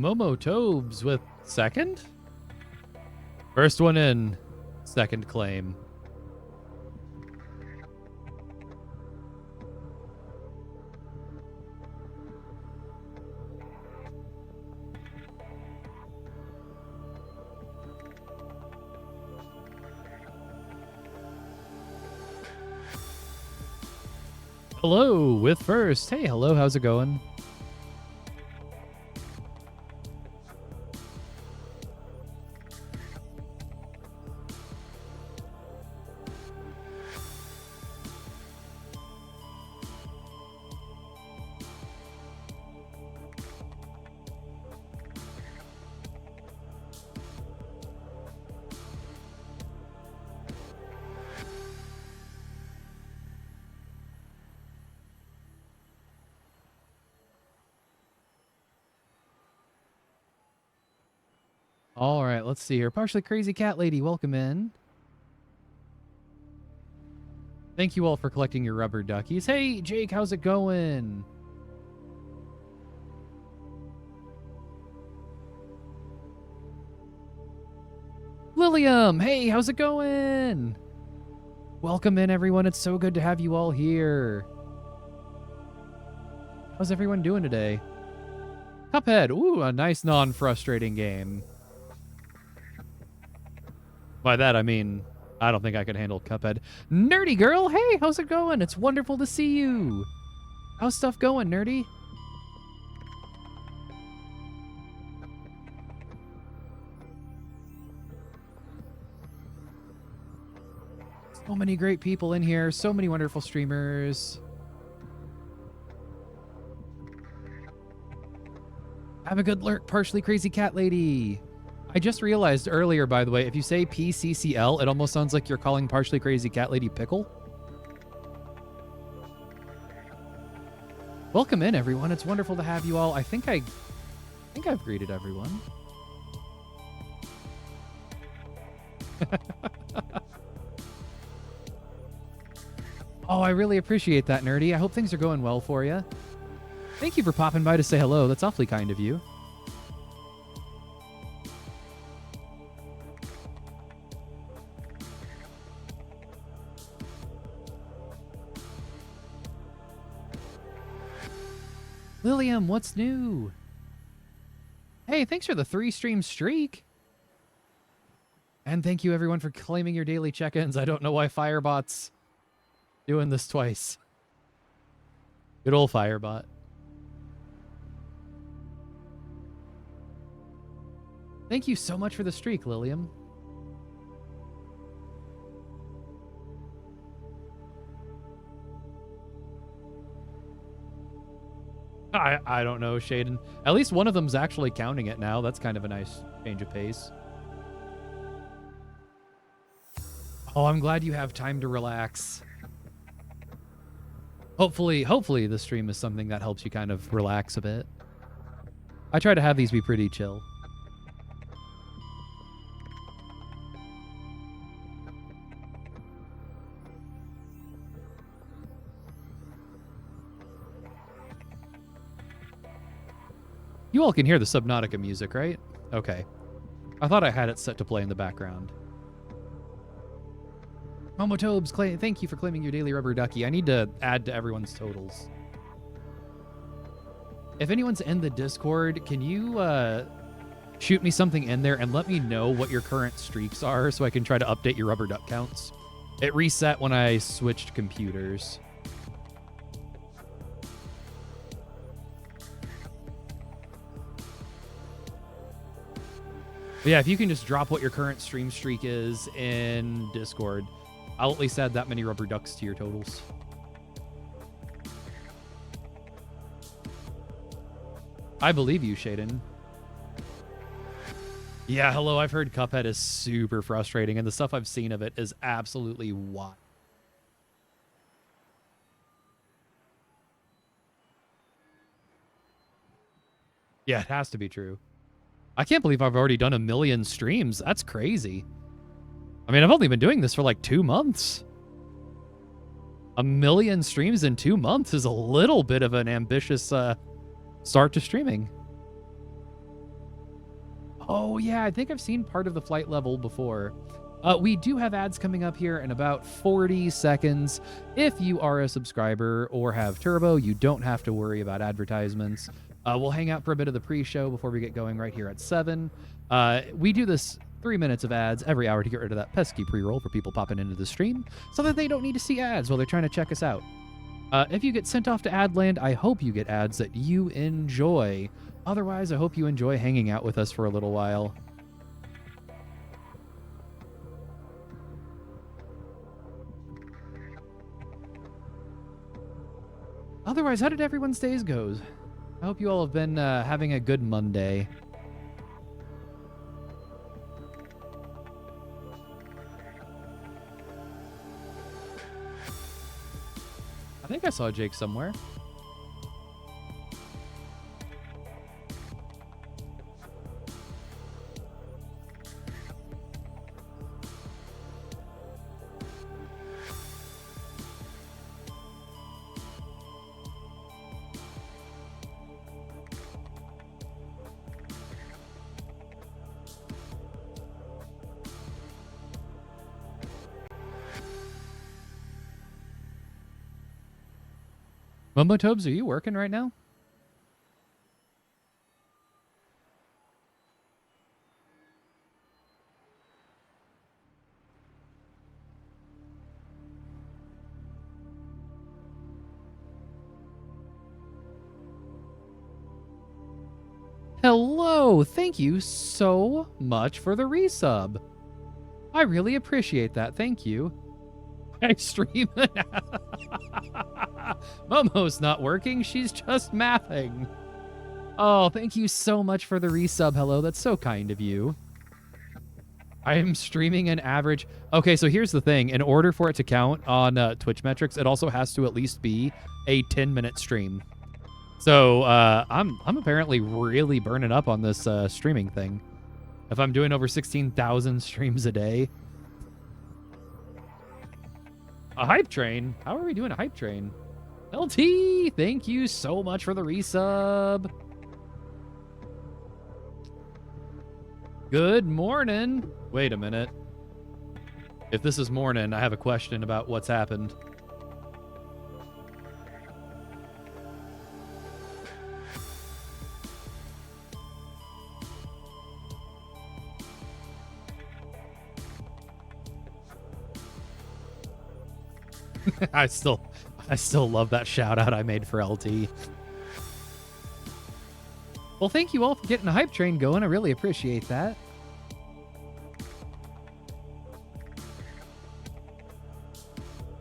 Momo Tobes with second? First one in, second claim. Hello with first. Hey, hello, how's it going? All right, let's see here. Partially Crazy Cat Lady, welcome in. Thank you all for collecting your rubber duckies. Hey, Jake, how's it going? Lilium, hey, how's it going? Welcome in, everyone. It's so good to have you all here. How's everyone doing today? Cuphead, ooh, a nice non-frustrating game. By that, I mean, I don't think I could handle Cuphead. Nerdy girl, hey, how's it going? It's wonderful to see you. How's stuff going, Nerdy? So many great people in here. So many wonderful streamers. Have a good lurk, Partially Crazy Cat Lady. I just realized earlier, by the way, if you say PCCL, it almost sounds like you're calling Partially Crazy Cat Lady Pickle. Welcome in, everyone. It's wonderful to have you all. I think I've greeted everyone. Oh, I really appreciate that, Nerdy. I hope things are going well for you. Thank you for popping by to say hello. That's awfully kind of you. Lilium, what's new? Hey, thanks for the 3-stream streak. And thank you, everyone, for claiming your daily check-ins. I don't know why Firebot's doing this twice. Good old Firebot. Thank you so much for the streak, Lilium. I don't know, Shaden. At least one of them's actually counting it now. That's kind of a nice change of pace. Oh, I'm glad you have time to relax. Hopefully the stream is something that helps you kind of relax a bit. I try to have these be pretty chill. You all can hear the Subnautica music, right? Okay. I thought I had it set to play in the background. Momotobes, thank you for claiming your daily rubber ducky. I need to add to everyone's totals. If anyone's in the Discord, can you shoot me something in there and let me know what your current streaks are so I can try to update your rubber duck counts? It reset when I switched computers. But yeah, if you can just drop what your current stream streak is in Discord, I'll at least add that many rubber ducks to your totals. I believe you, Shaden. Yeah, hello, I've heard Cuphead is super frustrating, and the stuff I've seen of it is absolutely wild. Yeah, it has to be true. I can't believe I've already done 1 million streams. That's crazy. I mean, I've only been doing this for like 2 months. 1 million streams in 2 months is a little bit of an ambitious start to streaming. Oh, yeah, I think I've seen part of the flight level before. We do have ads coming up here in about 40 seconds. If you are a subscriber or have Turbo, you don't have to worry about advertisements. We'll hang out for a bit of the pre-show before we get going right here at 7. We do this 3 minutes of ads every hour to get rid of that pesky pre-roll for people popping into the stream so that they don't need to see ads while they're trying to check us out. If you get sent off to Adland, I hope you get ads that you enjoy. Otherwise, I hope you enjoy hanging out with us for a little while. Otherwise, how did everyone's days go? I hope you all have been having a good Monday. I think I saw Jake somewhere. Momotobes, are you working right now? Hello! Thank you so much for the resub. I really appreciate that. Thank you. I stream it. Momo's not working. She's just mathing. Oh, thank you so much for the resub. Hello, that's so kind of you. I am streaming an average. Okay, so here's the thing. In order for it to count on Twitch metrics, it also has to at least be a 10-minute stream. So I'm apparently really burning up on this streaming thing. If I'm doing over 16,000 streams a day. A hype train? How are we doing a hype train? LT, thank you so much for the resub. Good morning. Wait a minute. If this is morning, I have a question about what's happened. I still love that shout out I made for LT. Well, thank you all for getting a hype train going. I really appreciate that.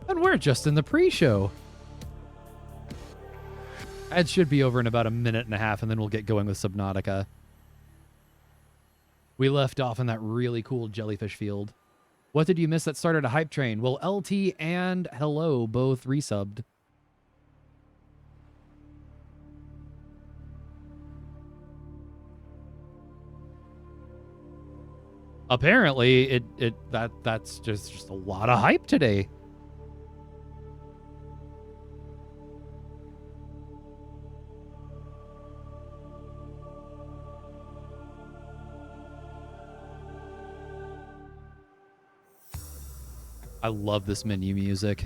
And we're just in the pre-show. It should be over in about a minute and a half, and then we'll get going with Subnautica. We left off in that really cool jellyfish field. What did you miss that started a hype train? Well, LT and Hello both resubbed. Apparently, that's just a lot of hype today. I love this menu music.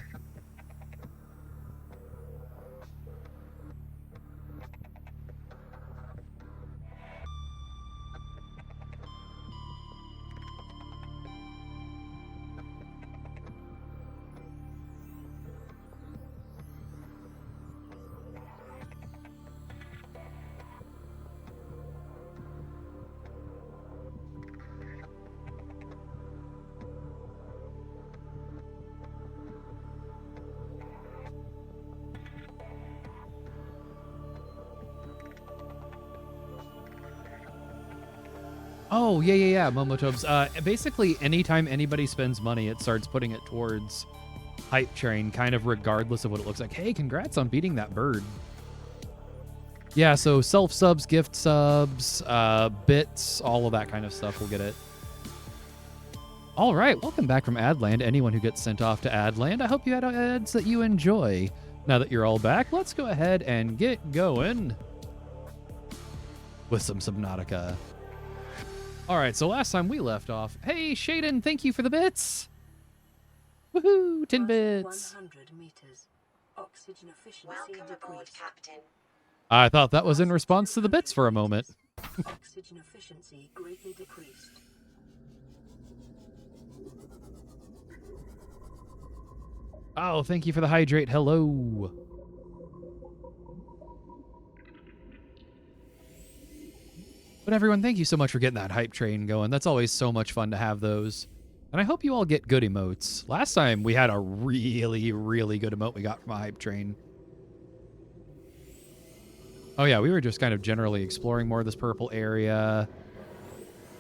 Oh, yeah, Momotobes. Basically, anytime anybody spends money, it starts putting it towards Hype Train, kind of regardless of what it looks like. Hey, congrats on beating that bird. Yeah, so self-subs, gift subs, bits, all of that kind of stuff will get it. All right, welcome back from Adland. Anyone who gets sent off to Adland, I hope you had ads that you enjoy. Now that you're all back, let's go ahead and get going with some Subnautica. All right, so last time we left off. Hey, Shaden, thank you for the bits. Woohoo, 10 bits. 100 meters. Oxygen efficiency decreased. Captain. I thought that was in response to the bits for a moment. Oxygen efficiency greatly decreased. Oh, thank you for the hydrate. Hello. But everyone, thank you so much for getting that hype train going. That's always so much fun to have those. And I hope you all get good emotes. Last time we had a really, really good emote we got from a hype train. Oh yeah, we were just kind of generally exploring more of this purple area.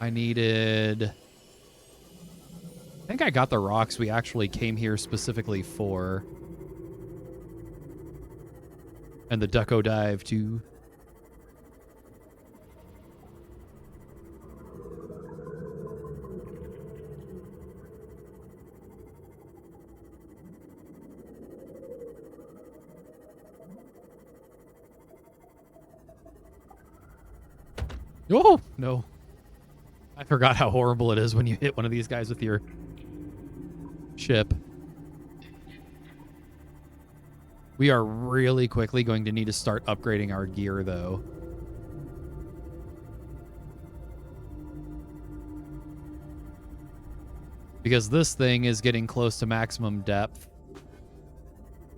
I think I got the rocks we actually came here specifically for. And the ducko dive too. Oh, no. I forgot how horrible it is when you hit one of these guys with your ship. We are really quickly going to need to start upgrading our gear, though. Because this thing is getting close to maximum depth.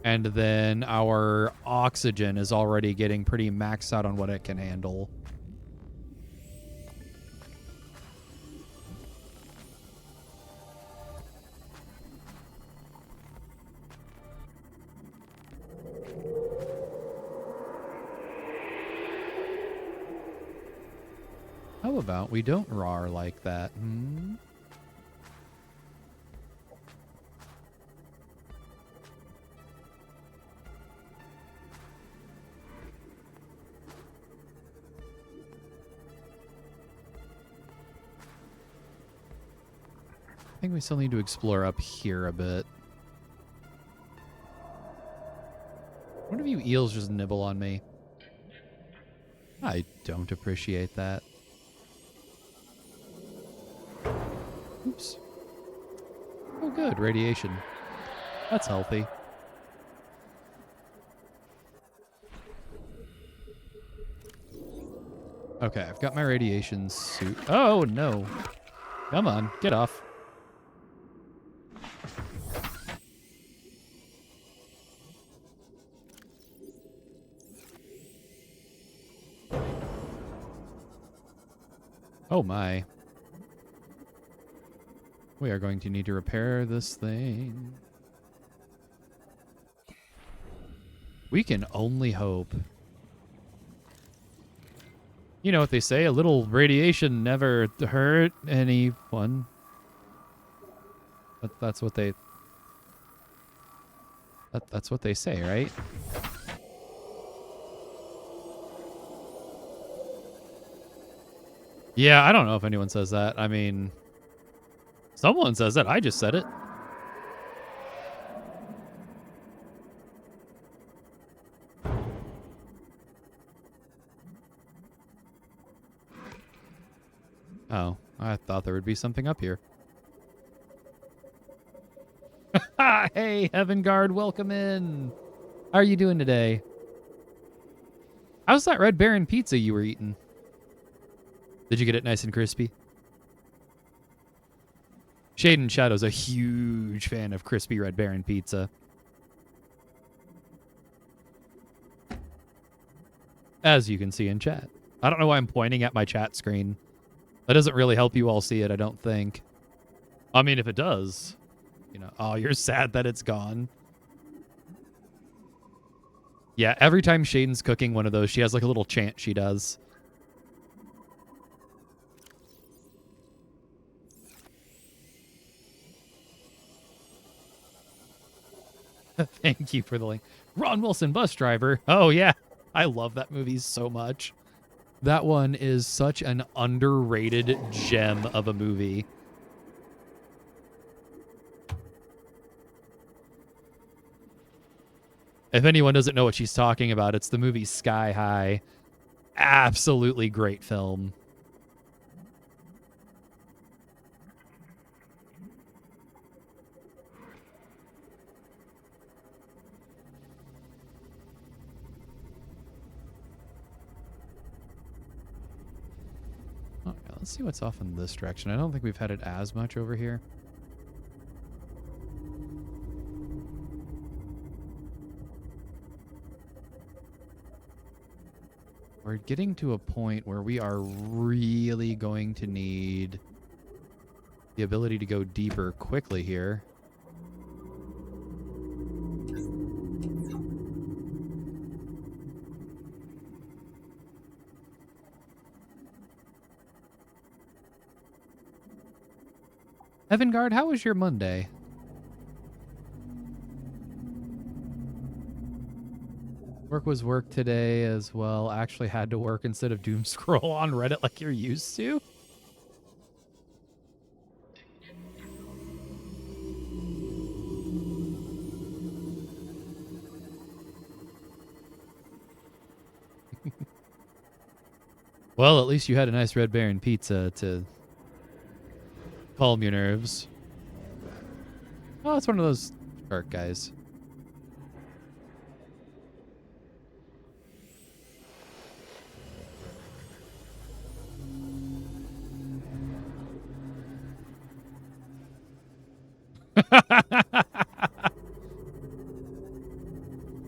And then our oxygen is already getting pretty maxed out on what it can handle. How about we don't roar like that? Hmm? I think we still need to explore up here a bit. What if you eels just nibble on me? I don't appreciate that. Oops. Oh, good. Radiation. That's healthy. Okay, I've got my radiation suit. Oh, no. Come on, get off. Oh, my. We are going to need to repair this thing. We can only hope. You know what they say, a little radiation never hurt anyone. That's what they... That's what they say, right? Yeah, I don't know if anyone says that. I mean... Someone says it. I just said it. Oh, I thought there would be something up here. Hey, Heaven Guard, welcome in. How are you doing today? How's that Red Baron pizza you were eating? Did you get it nice and crispy? Shaden Shadow's a huge fan of crispy Red Baron pizza. As you can see in chat. I don't know why I'm pointing at my chat screen. That doesn't really help you all see it, I don't think. I mean, if it does, you know, oh, you're sad that it's gone. Yeah, every time Shaden's cooking one of those, she has like a little chant she does. Thank you for the link. Ron Wilson, bus driver. Oh, yeah. I love that movie so much. That one is such an underrated gem of a movie. If anyone doesn't know what she's talking about, it's the movie Sky High. Absolutely great film. Let's see what's off in this direction. I don't think we've had it as much over here. We're getting to a point where we are really going to need the ability to go deeper quickly here. Evangard, how was your Monday? Work was work today as well. Actually had to work instead of doom scroll on Reddit like you're used to. Well, at least you had a nice Red Baron pizza to calm your nerves. Oh, it's one of those shark guys.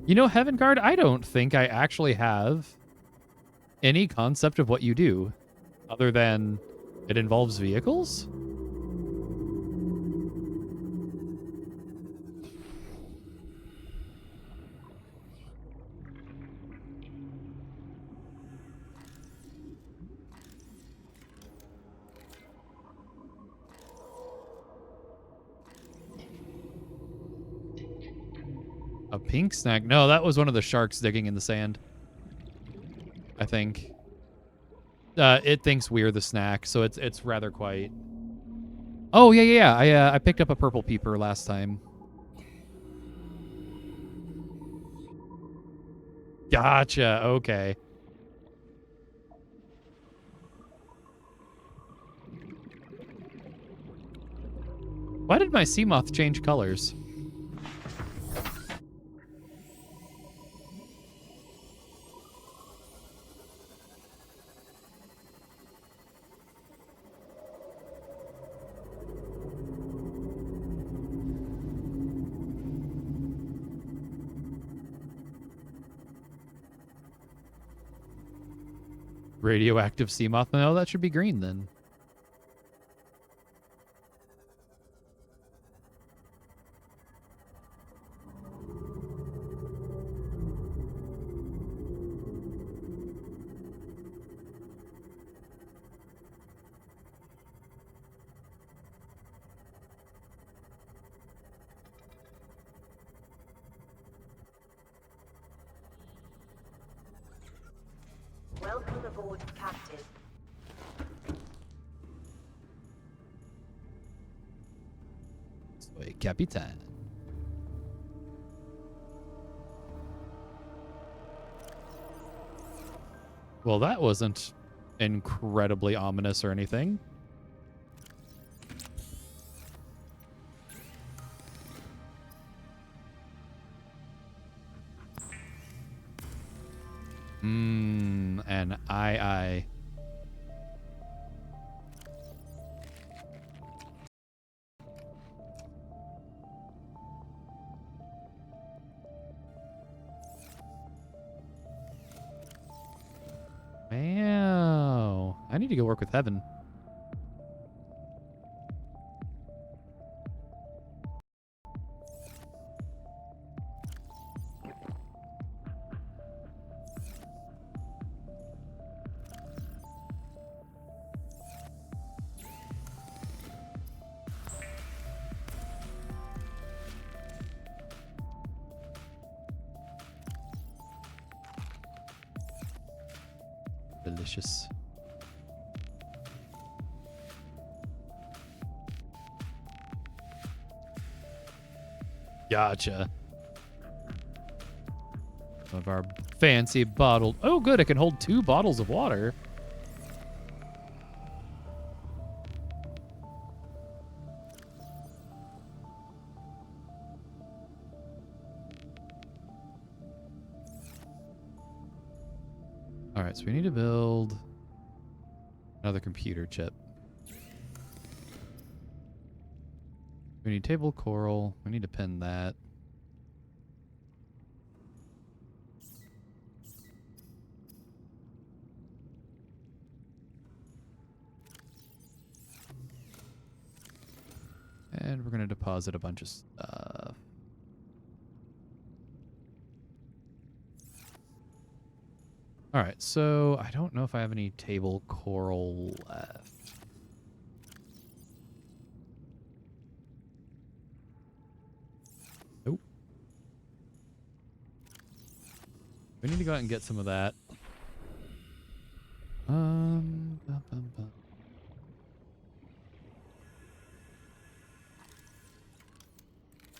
You know, Heaven Guard, I don't think I actually have any concept of what you do other than it involves vehicles. A pink snack? No, that was one of the sharks digging in the sand. I think. It thinks we're the snack, so it's rather quiet. Oh yeah. I picked up a purple peeper last time. Gotcha. Okay. Why did my sea moth change colors? Radioactive sea moth? No, that should be green then. Welcome aboard, Captain. Soy Capitan. Well, that wasn't incredibly ominous or anything. And I. Wow. I need to go work with Heaven. Delicious. Gotcha. Some of our fancy bottled... Oh, good. It can hold 2 bottles of water. All right, so we need to build Another computer chip. We need table coral. We need to pin that. And we're going to deposit a bunch of stuff. All right, so I don't know if I have any table coral left. Nope. We need to go out and get some of that. Bum, bum, bum.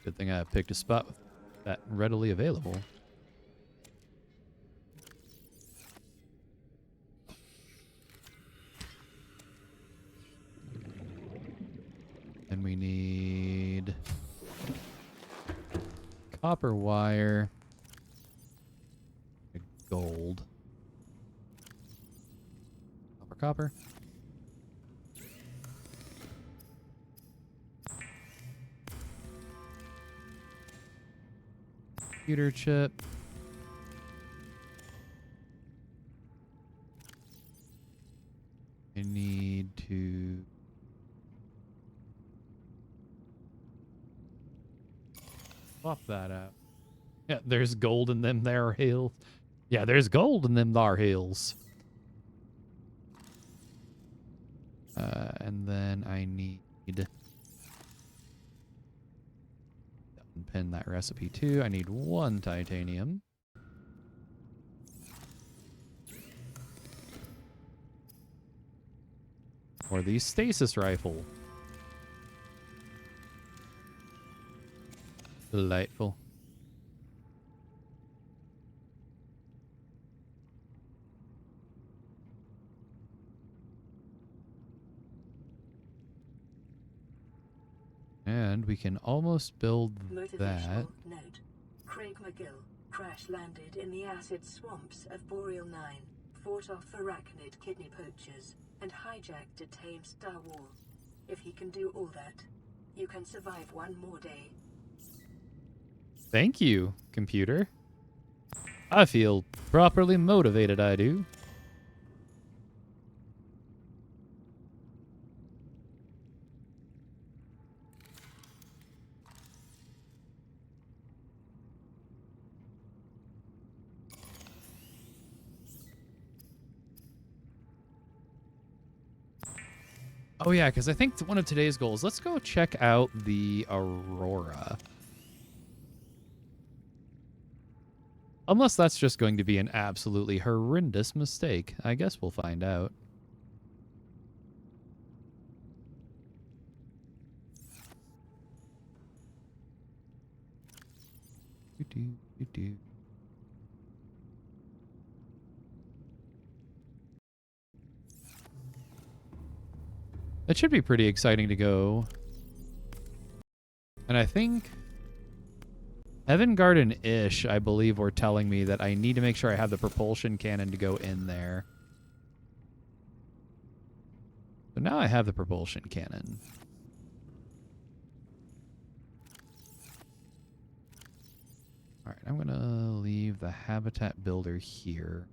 Good thing I picked a spot with that readily available. And we need copper wire, gold, copper. Computer chip. I need to swap that out. Yeah, there's gold in them there hills. Yeah, there's gold in them there hills. And then I need to pin that recipe too. I need 1 titanium. Or the stasis rifle. Delightful. And we can almost build that. Motivational note. Craig McGill crash landed in the acid swamps of Boreal 9, fought off arachnid kidney poachers, and hijacked a tame Star Wars. If he can do all that, you can survive 1 more day. Thank you, computer. I feel properly motivated, I do. Oh yeah, because I think one of today's goals, let's go check out the Aurora. Unless that's just going to be an absolutely horrendous mistake. I guess we'll find out. It should be pretty exciting to go. And I think Heaven Garden-ish, I believe, were telling me that I need to make sure I have the propulsion cannon to go in there. So now I have the propulsion cannon. All right, I'm going to leave the habitat builder here.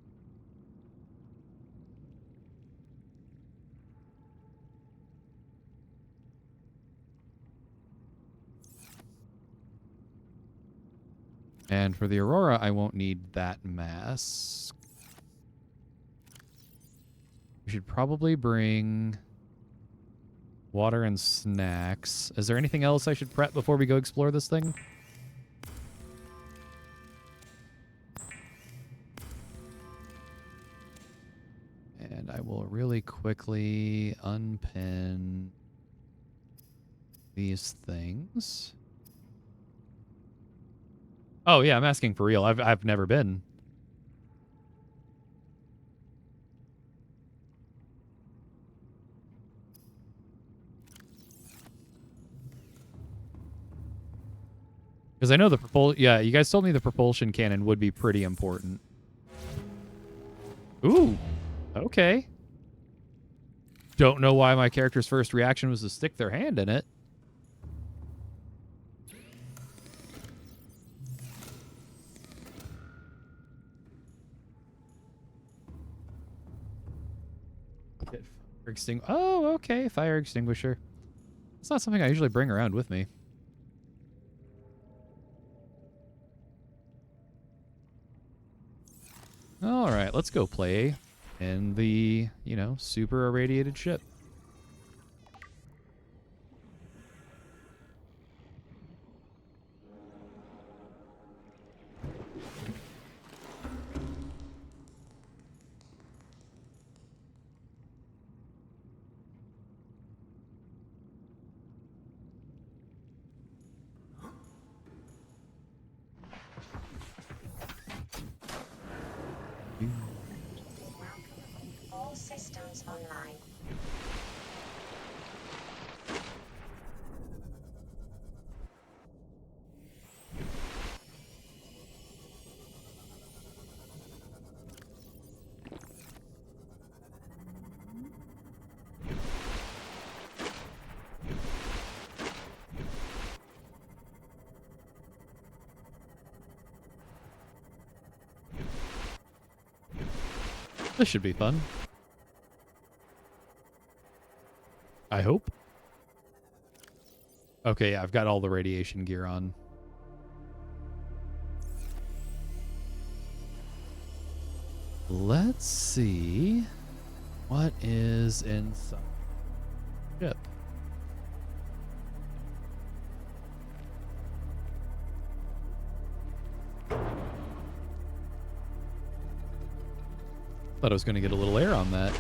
And for the Aurora, I won't need that mask. We should probably bring water and snacks. Is there anything else I should prep before we go explore this thing? And I will really quickly unpin these things. Oh yeah, I'm asking for real. I've never been. Because I know the yeah, you guys told me the propulsion cannon would be pretty important. Ooh. Okay. don't know why my character's first reaction was to stick their hand in it. Oh, okay. Fire extinguisher. It's not something I usually bring around with me. All right, let's go play in the, super irradiated ship. All systems online. This should be fun. I hope. Okay, I've got all the radiation gear on. Let's see what is inside the ship. Thought I was going to get a little air on that.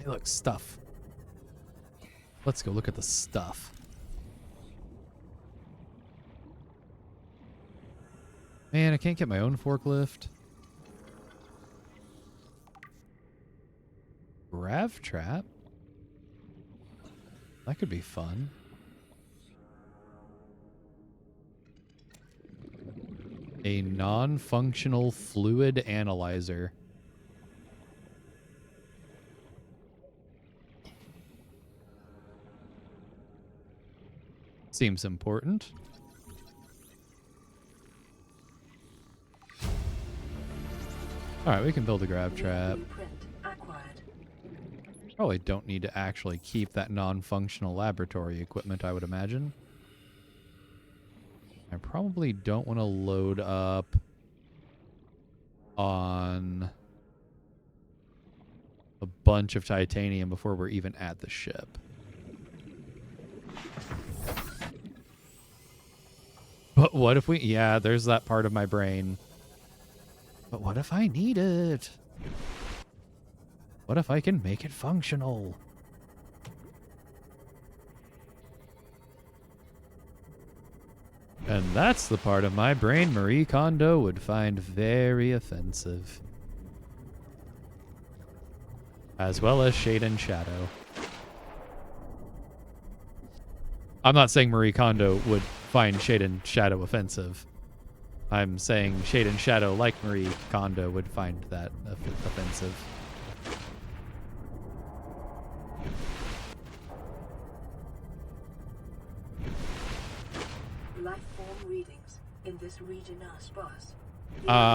Hey, look, stuff. Let's go look at the stuff. Man, I can't get my own forklift. Grav trap? That could be fun. A non-functional fluid analyzer. Seems important. Alright, we can build a grab trap. Probably don't need to actually keep that non-functional laboratory equipment, I would imagine. I probably don't want to load up on a bunch of titanium before we're even at the ship. But what if we... Yeah, there's that part of my brain. But what if I need it? What if I can make it functional? And that's the part of my brain Marie Kondo would find very offensive. As well as Shade and Shadow. I'm not saying Marie Kondo would find Shade and Shadow offensive. I'm saying Shade and Shadow, like Marie Kondo, would find that offensive. Life form readings in this region are sparse. Devastating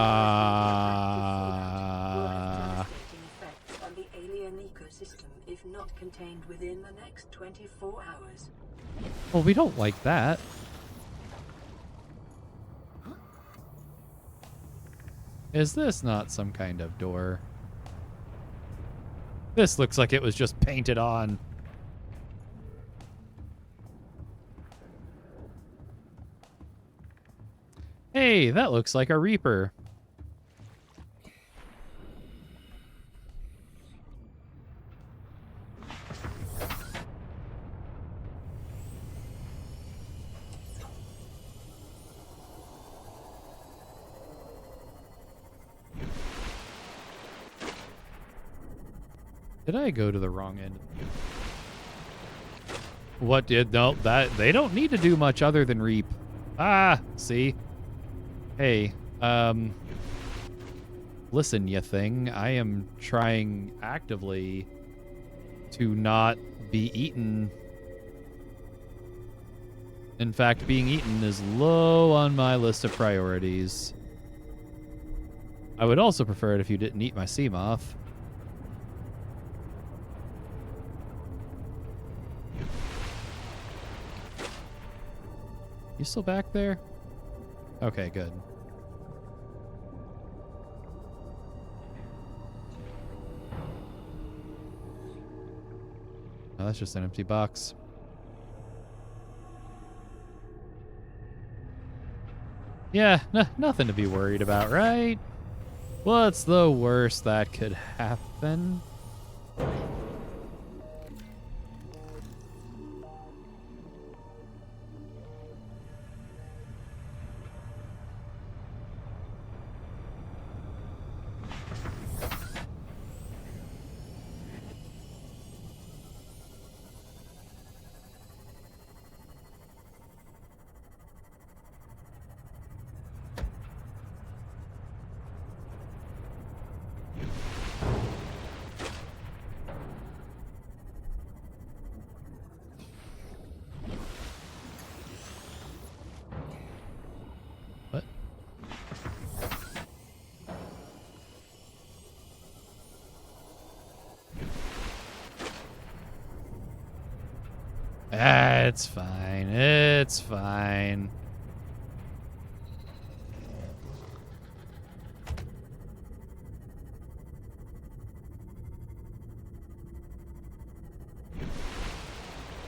effects on the alien ecosystem if not contained within the next 24 hours. Well, we don't like that. Is this not some kind of door? This looks like it was just painted on. Hey, that looks like a Reaper. Did I go to the wrong end? What did... No, that... They don't need to do much other than reap. Ah, see? Hey, listen, you thing. I am trying actively to not be eaten. In fact, being eaten is low on my list of priorities. I would also prefer it if you didn't eat my sea moth. You still back there? Okay, good. Oh, that's just an empty box. Yeah, nothing to be worried about, right? What's the worst that could happen? What? Ah, it's fine. It's fine.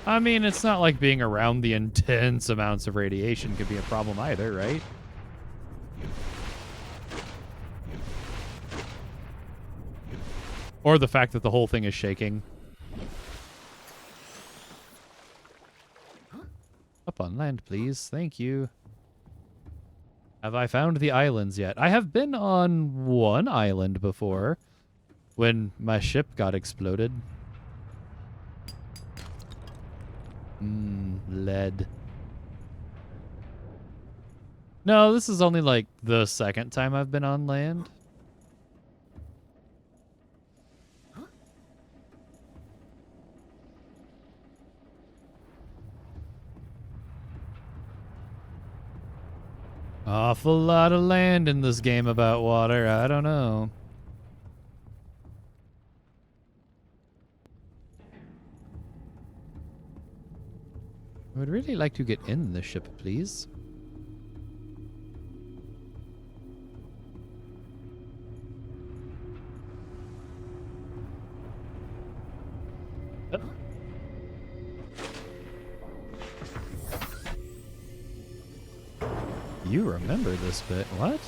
I mean, it's not like being around the intense amounts of radiation could be a problem either, right? Or the fact that the whole thing is shaking. Up on land, please. Thank you. Have I found the islands yet? I have been on one island before when my ship got exploded. Lead. No, this is only like the second time I've been on land. Awful lot of land in this game about water. I don't know. I would really like to get in the ship, please. Oh. You remember this bit. What?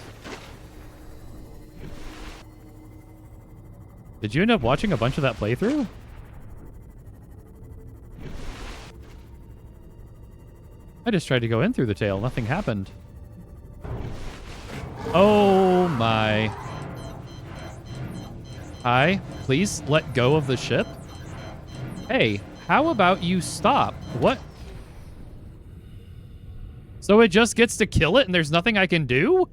Did you end up watching a bunch of that playthrough? I just tried to go in through the tail. Nothing happened. Oh my. Hi, please let go of the ship. Hey, how about you stop? What? So it just gets to kill it and there's nothing I can do?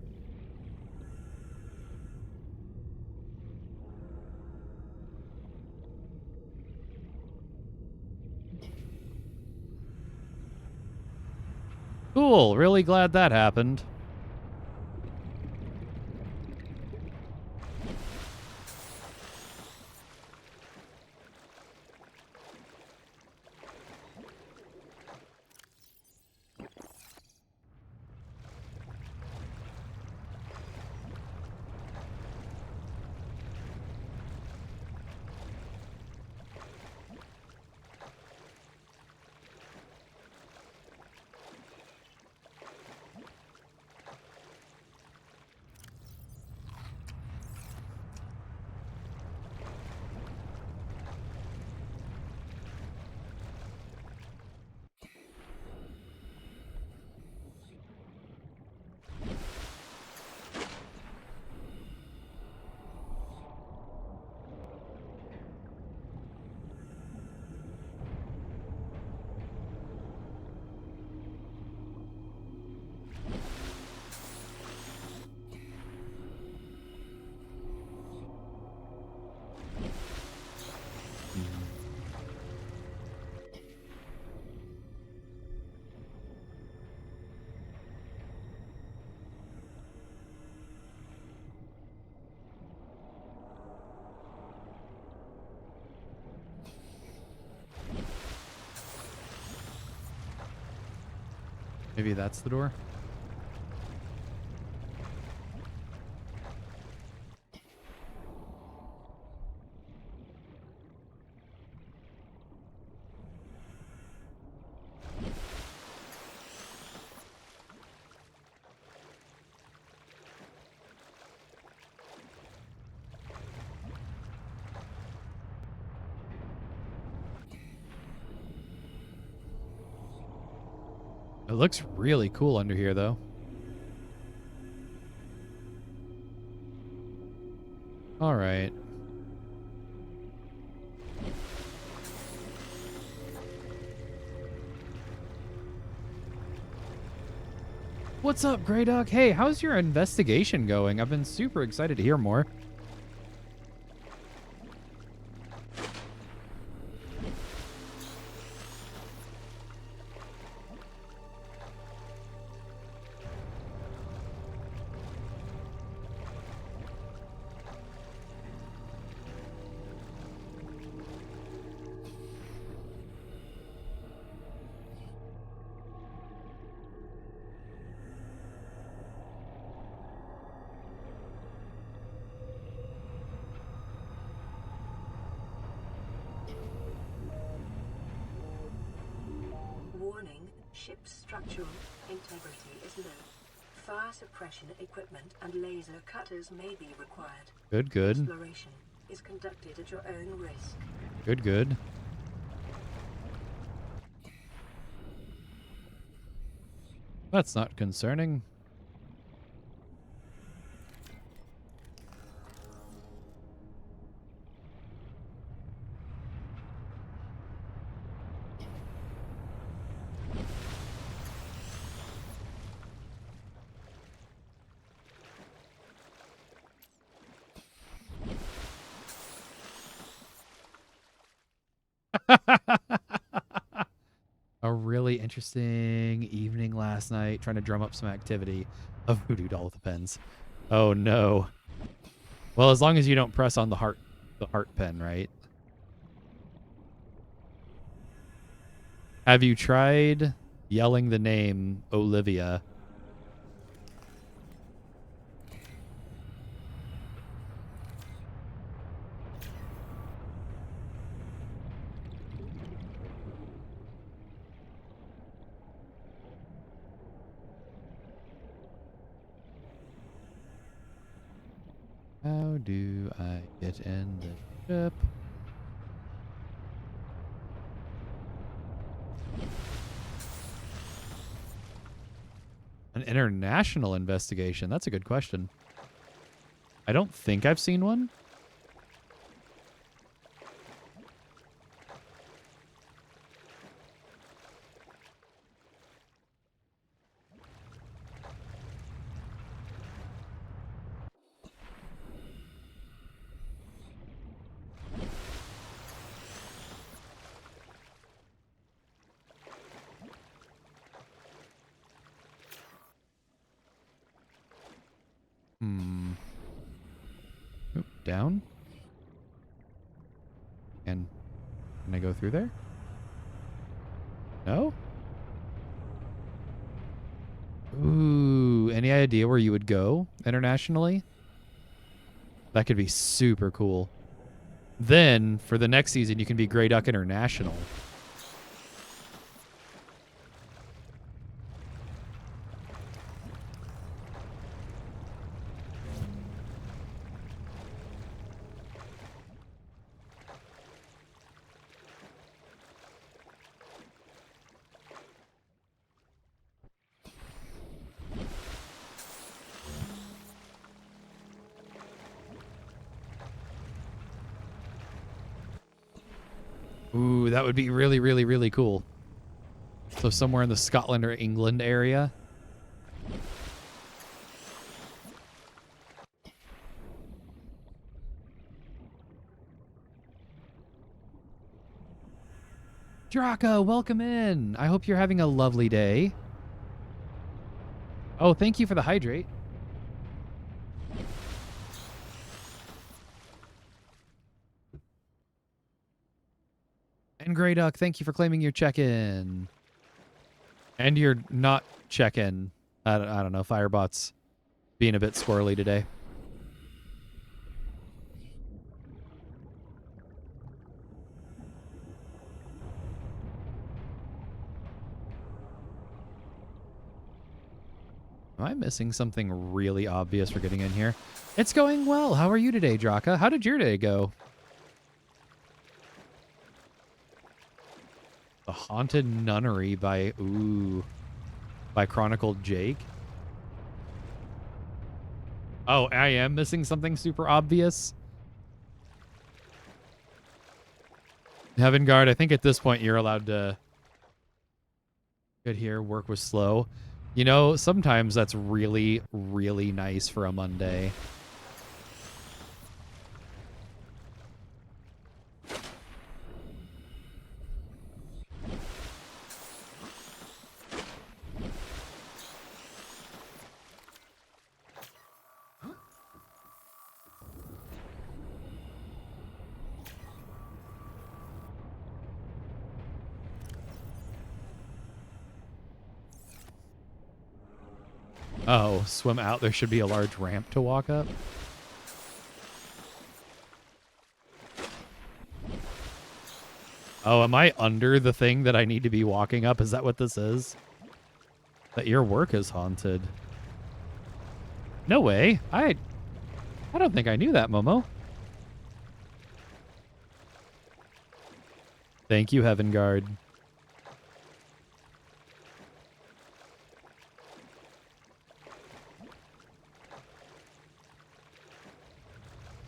Cool, really glad that happened. Maybe that's the door. It looks really cool under here, though. All right. What's up, Grey Duck? Hey, how's your investigation going? I've been super excited to hear more. Warning, ship's structural integrity is low. Fire suppression equipment and laser cutters may be required. Good, good. Exploration is conducted at your own risk. Good, good. That's not concerning. A really interesting evening last night trying to drum up some activity. A voodoo doll with the pens. Oh no. Well, as long as you don't press on the heart pen, right? Have you tried yelling the name Olivia? How do I get in the ship? An international investigation. That's a good question. I don't think I've seen one. Oop, down. And can I go through there? No? Ooh, any idea where you would go internationally? That could be super cool. Then, for the next season, you can be Grey Duck International. Ooh, that would be really, really, really cool. So somewhere in the Scotland or England area. Draka, welcome in. I hope you're having a lovely day. Oh, thank you for the hydrate. And Grey Duck, thank you for claiming your check-in. And your not check in. I don't know. Firebot's being a bit squirrely today. Am I missing something really obvious for getting in here? It's going well. How are you today, Draka? How did your day go? The Haunted Nunnery by Chronicled Jake. Oh, I am missing something super obvious. Heaven Guard, I think at this point you're allowed to get here. Work was slow. You know, sometimes that's really, really nice for a Monday. Oh, swim out. There should be a large ramp to walk up. Oh, am I under the thing that I need to be walking up? Is that what this is? That your work is haunted. No way. I don't think I knew that, Momo. Thank you, Heaven Guard.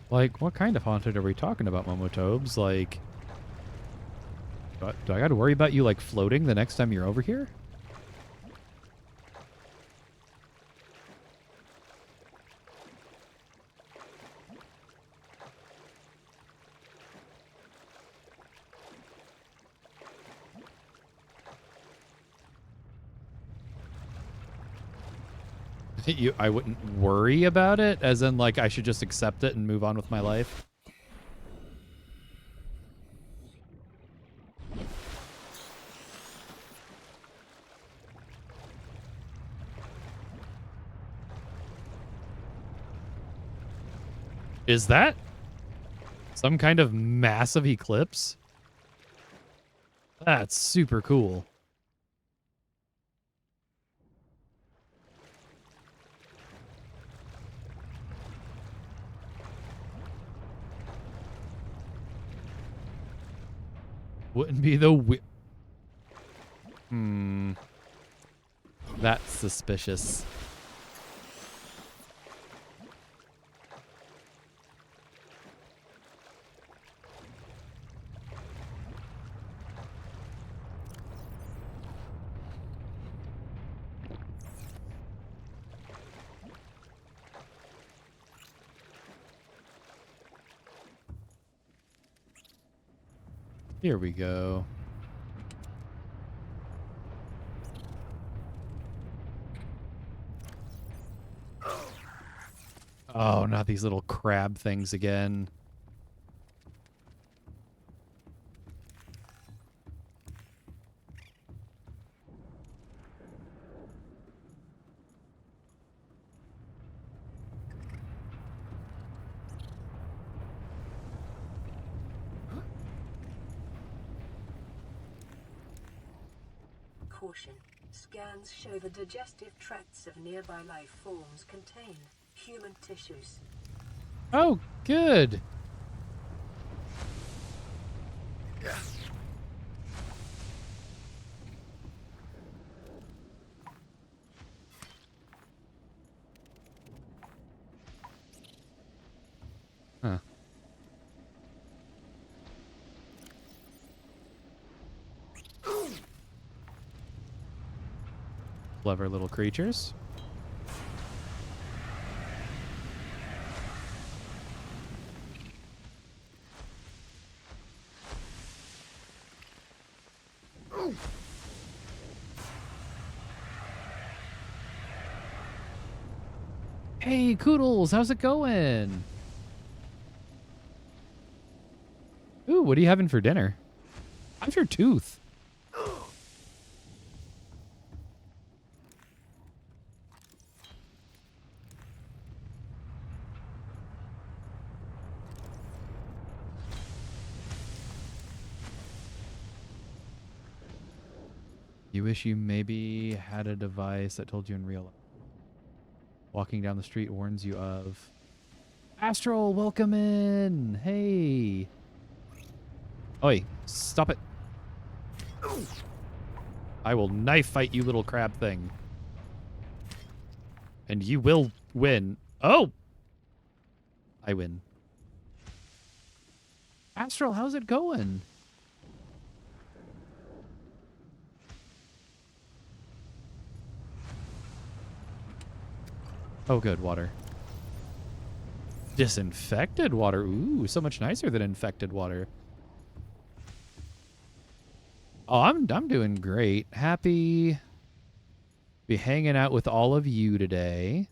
Like, what kind of haunted are we talking about, Momotobes? Like, do I got to worry about you, like, floating the next time you're over here? I wouldn't worry about it, as in, like, I should just accept it and move on with my life. Is that some kind of massive eclipse? That's super cool. Wouldn't be the That's suspicious. Here we go. Oh, not these little crab things again. Caution. Scans show the digestive tracts of nearby life forms contain human tissues. Oh, good. Huh. Clever little creatures. Hey, Koodles, how's it going? Ooh, what are you having for dinner? How's your tooth? You wish you maybe had a device that told you in real life. Walking down the street warns you of. Astral, welcome in. Hey. Oi, stop it. I will knife fight you, little crab thing. And you will win. Oh! I win. Astral, how's it going? Oh, good, water. Disinfected water. Ooh, so much nicer than infected water. Oh, I'm doing great. Happy be hanging out with all of you today.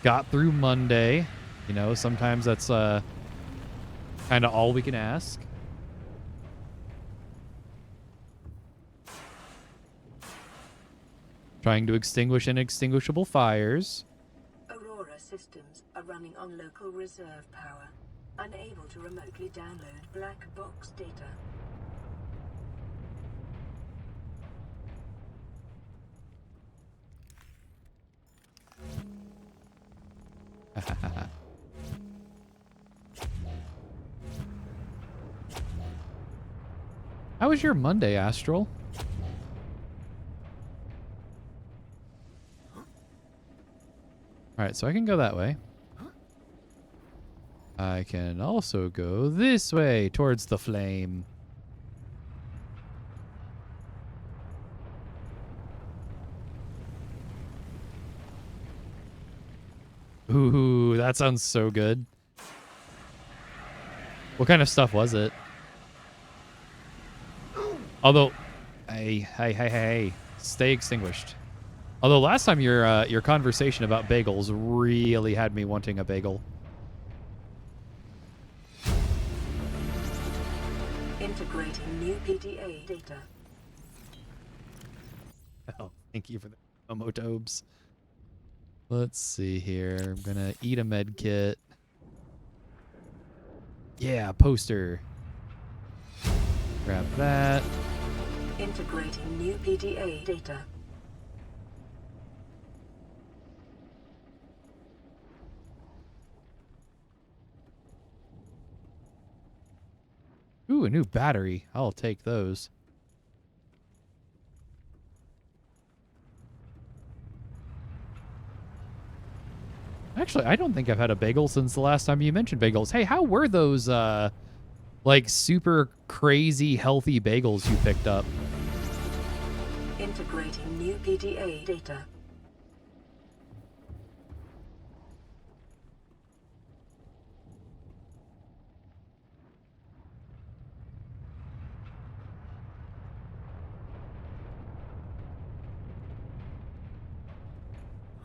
Got through Monday. You know, sometimes that's kind of all we can ask. Trying to extinguish inextinguishable fires. Aurora systems are running on local reserve power, unable to remotely download black box data. How was your Monday, Astral? Alright, so I can go that way. I can also go this way, towards the flame. Ooh, that sounds so good. What kind of stuff was it? Although, hey, stay extinguished. Although last time your conversation about bagels really had me wanting a bagel. Integrating new PDA data. Oh, thank you for the momotobes. Let's see here. I'm gonna eat a med kit. Yeah, poster. Grab that. Integrating new PDA data. Ooh, a new battery. I'll take those. Actually, I don't think I've had a bagel since the last time you mentioned bagels. Hey, how were those, like, super crazy healthy bagels you picked up? Integrating new PDA data.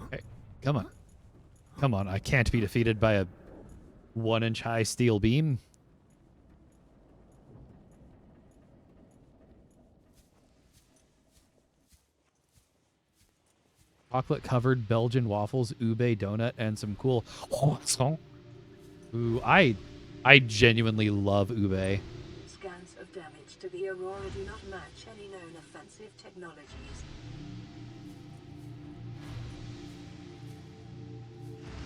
Hey, come on. Come on, I can't be defeated by a 1-inch high steel beam. Chocolate-covered Belgian waffles, ube donut, and some cool... Ooh, I genuinely love ube. Scans of damage to the Aurora do not match any known offensive technologies.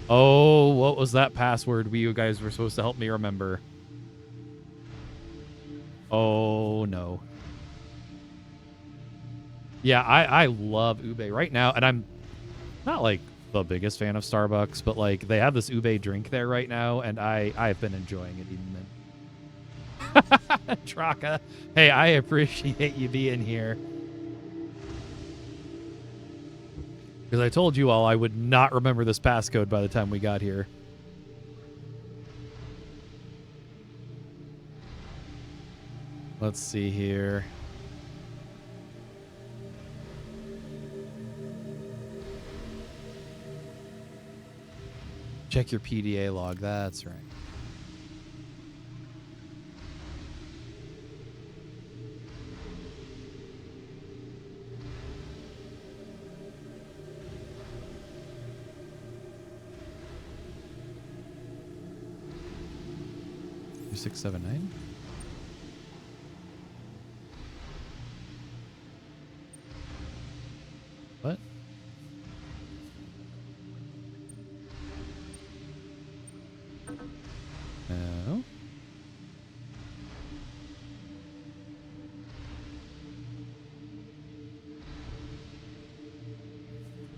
Oh, what was that password you guys were supposed to help me remember? Oh, no. Yeah, I love ube right now, and I'm not, like, the biggest fan of Starbucks, but, like, they have this ube drink there right now, and I've been enjoying it even then. Traka, hey, I appreciate you being here. Because I told you all I would not remember this passcode by the time we got here. Let's see here. Check your PDA log. That's right. $2679.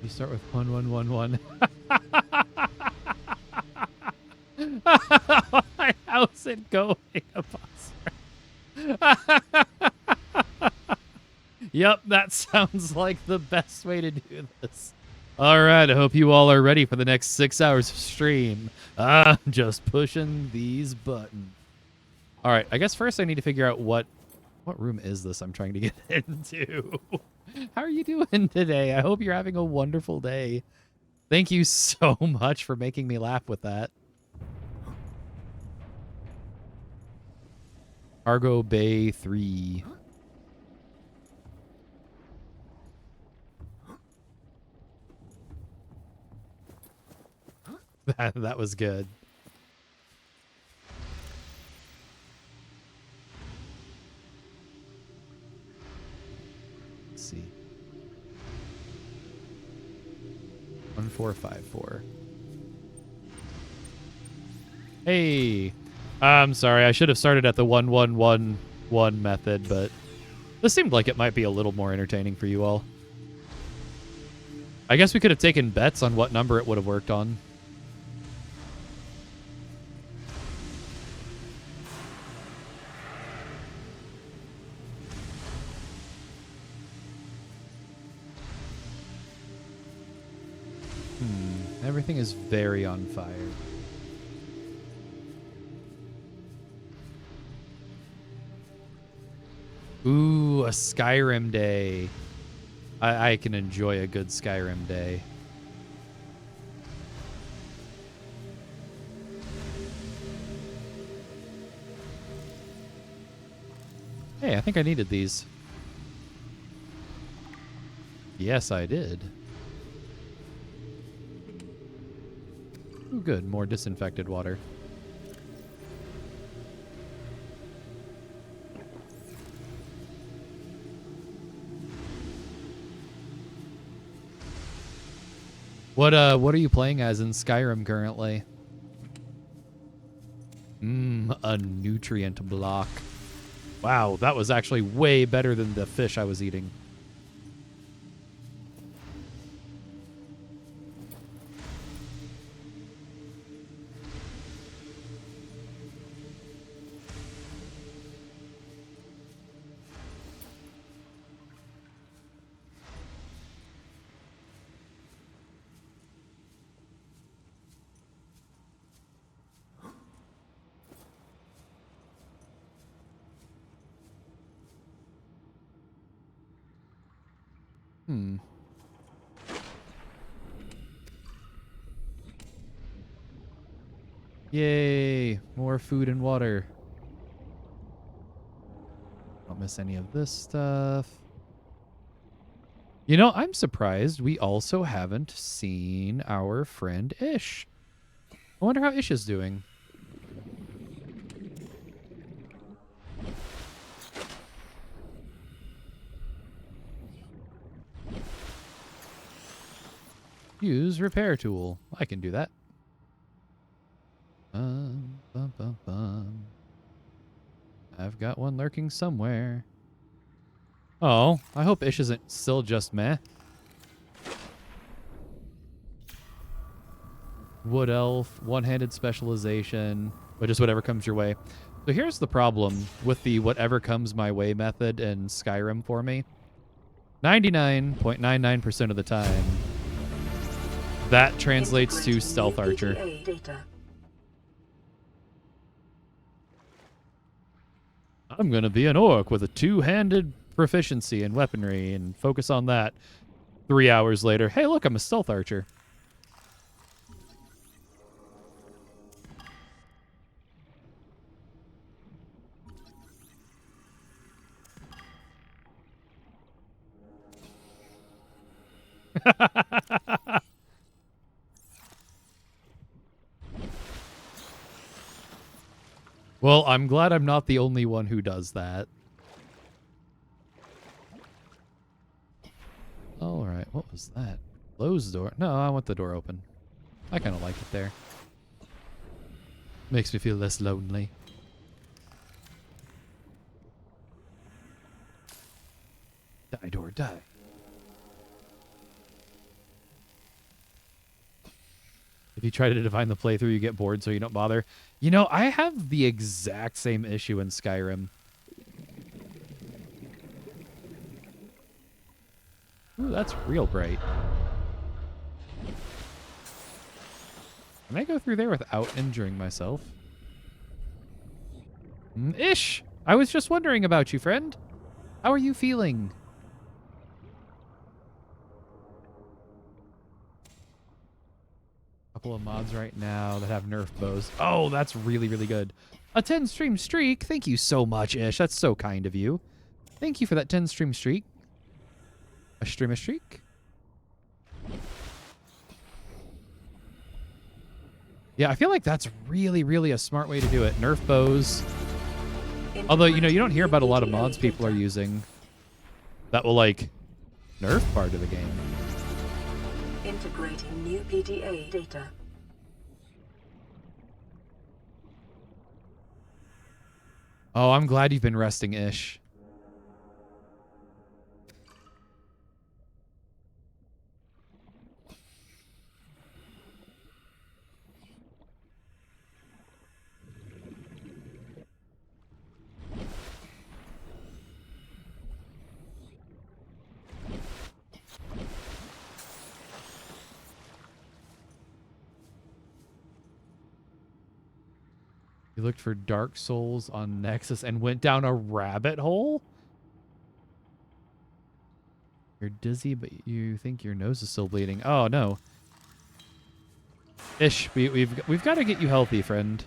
You start with 1111. How's it going, Apostle? Yep, that sounds like the best way to do this. All right, I hope you all are ready for the next 6 hours of stream. I'm just pushing these buttons. All right, I guess first I need to figure out what room is this I'm trying to get into. How are you doing today? I hope you're having a wonderful day. Thank you so much for making me laugh with that. Cargo Bay 3. That was good. Let's see. 1454. Hey. I'm sorry. I should have started at the 1111 method, but this seemed like it might be a little more entertaining for you all. I guess we could have taken bets on what number it would have worked on. Everything is very on fire. Ooh, a Skyrim day. I can enjoy a good Skyrim day. Hey, I think I needed these. Yes, I did. Ooh, good. More disinfected water. What are you playing as in Skyrim currently? A nutrient block. Wow, that was actually way better than the fish I was eating. Yay, more food and water. Don't miss any of this stuff. You know, I'm surprised we also haven't seen our friend Ish. I wonder how Ish is doing. Use repair tool. I can do that. I've got one lurking somewhere. Oh, I hope Ish isn't still just meh. Wood elf, one-handed specialization, but just whatever comes your way. So here's the problem with the whatever comes my way method in Skyrim for me. 99.99% of the time, that translates to stealth archer. I'm going to be an orc with a two-handed proficiency in weaponry and focus on that. 3 hours later, hey, look, I'm a stealth archer. Well, I'm glad I'm not the only one who does that. All right, what was that? Closed door? No, I want the door open. I kind of like it there. Makes me feel less lonely. Die, door, die. If you try to define the playthrough, you get bored, so you don't bother. You know, I have the exact same issue in Skyrim. Ooh, that's real bright. Can I go through there without injuring myself? Ish! I was just wondering about you, friend. How are you feeling? Couple of mods right now that have nerf bows. Oh, that's really, really good. A 10 stream streak. Thank you so much, Ish. That's so kind of you. Thank you for that 10 stream streak. A streak. Yeah, I feel like that's really, really a smart way to do it. Nerf bows. Although, you know, you don't hear about a lot of mods people are using that will, like, nerf part of the game. Integrating new PDA data. Oh, I'm glad you've been resting, Ish. You looked for Dark Souls on Nexus and went down a rabbit hole? You're dizzy, but you think your nose is still bleeding. Oh, no. Ish, we've got to get you healthy, friend.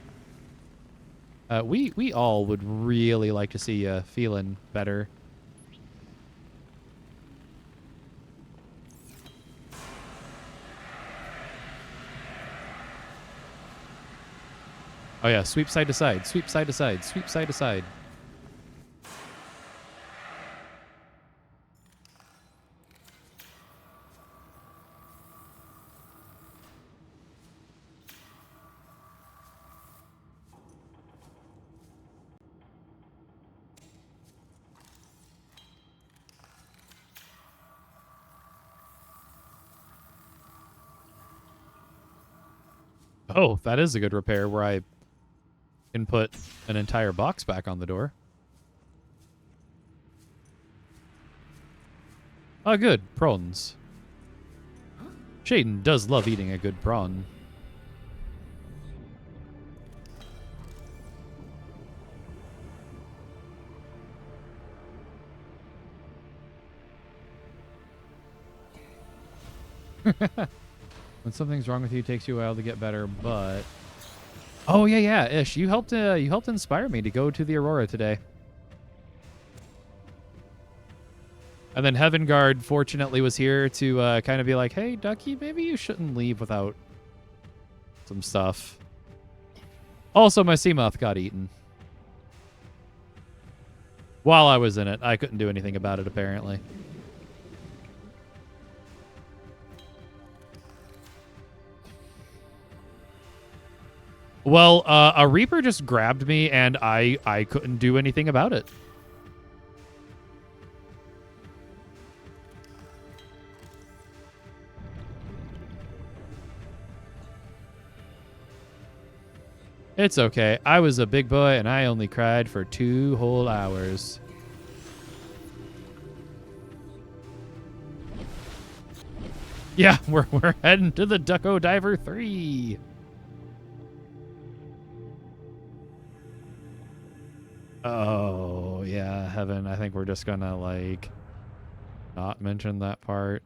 We all would really like to see you feeling better. Oh yeah, sweep side to side, sweep side to side, sweep side to side. Oh, that is a good repair where I can put an entire box back on the door. Oh, good. Prawns. Shaden does love eating a good prawn. When something's wrong with you, it takes you a while to get better, but... Oh, yeah, Ish. You helped inspire me to go to the Aurora today. And then Heaven Guard, fortunately, was here to kind of be like, hey, Ducky, maybe you shouldn't leave without some stuff. Also, my Seamoth got eaten. While I was in it, I couldn't do anything about it, apparently. Well, a Reaper just grabbed me, and I couldn't do anything about it. It's okay. I was a big boy, and I only cried for 2 whole hours. Yeah, we're heading to the Ducko Diver 3. Oh, yeah, Heaven. I think we're just gonna, like, not mention that part.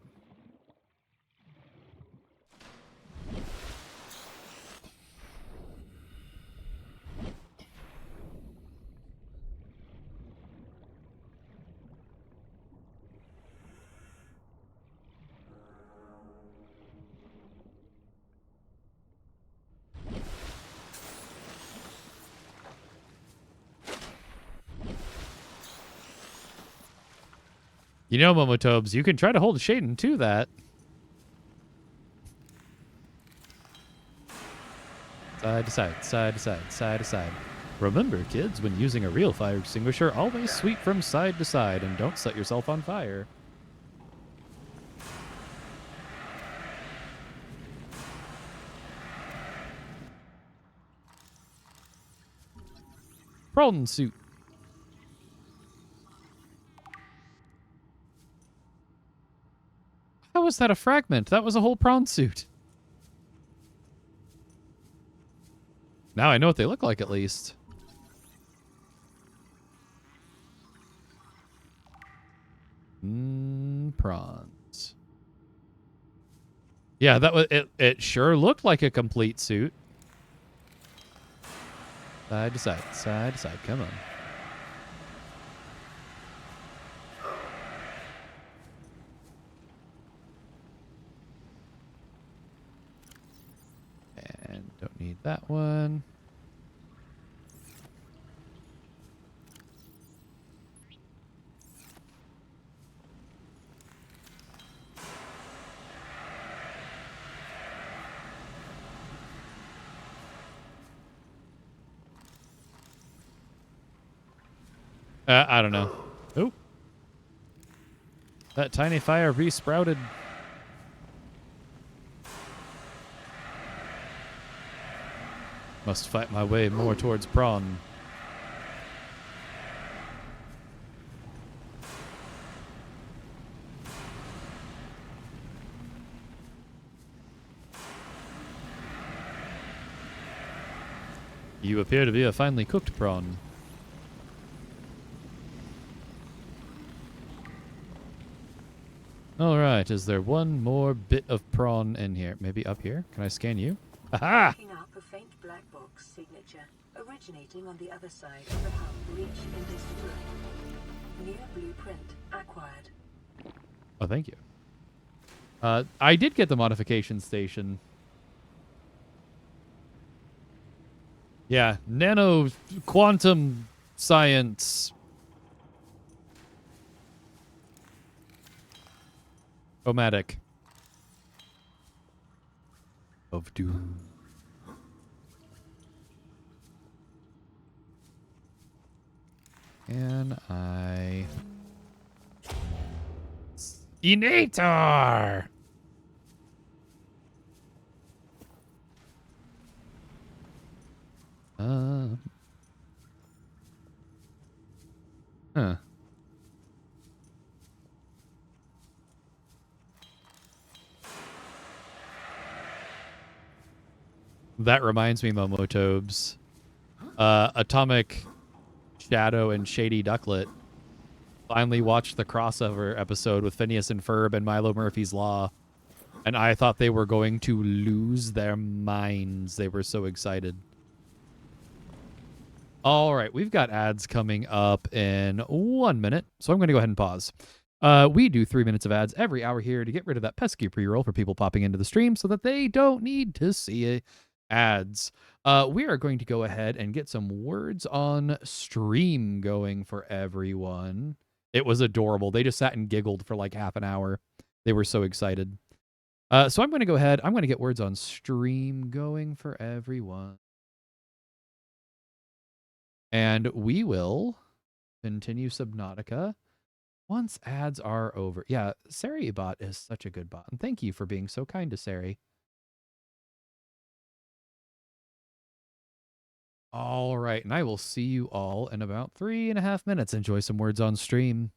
You know, Momotobes, you can try to hold Shaden to that. Side to side, side to side, side to side. Remember, kids, when using a real fire extinguisher, always sweep from side to side and don't set yourself on fire. Prawn suit. How was that a fragment? That was a whole prawn suit. Now I know what they look like, at least. Prawns. Yeah, that was it. It sure looked like a complete suit. Side to side, side to side. Come on. And don't need that one. I don't know. Oh. That tiny fire resprouted. Must fight my way more towards prawn. You appear to be a finely cooked prawn. Alright, is there one more bit of prawn in here? Maybe up here? Can I scan you? Aha! Picking up a faint black box signature originating on the other side of the hub breach in distant room. New blueprint acquired. Oh, thank you. I did get the modification station. Yeah, nano quantum science. Omatic. Of doom. And I... Enator! Huh. That reminds me, Momotobes. Atomic Shadow and Shady Ducklet finally watched the crossover episode with Phineas and Ferb and Milo Murphy's Law, and I thought they were going to lose their minds. They were so excited. All right, we've got ads coming up in 1 minute, so I'm going to go ahead and pause. We do 3 minutes of ads every hour here to get rid of that pesky pre-roll for people popping into the stream so that they don't need to see ads. We are going to go ahead and get some words on stream going for everyone. It was adorable. They just sat and giggled for like half an hour. They were so excited. So I'm going to go ahead. I'm going to get words on stream going for everyone. And we will continue Subnautica once ads are over. Yeah, Sari bot is such a good bot. And thank you for being so kind to Sari. All right, and I will see you all in about 3.5 minutes. Enjoy some words on stream.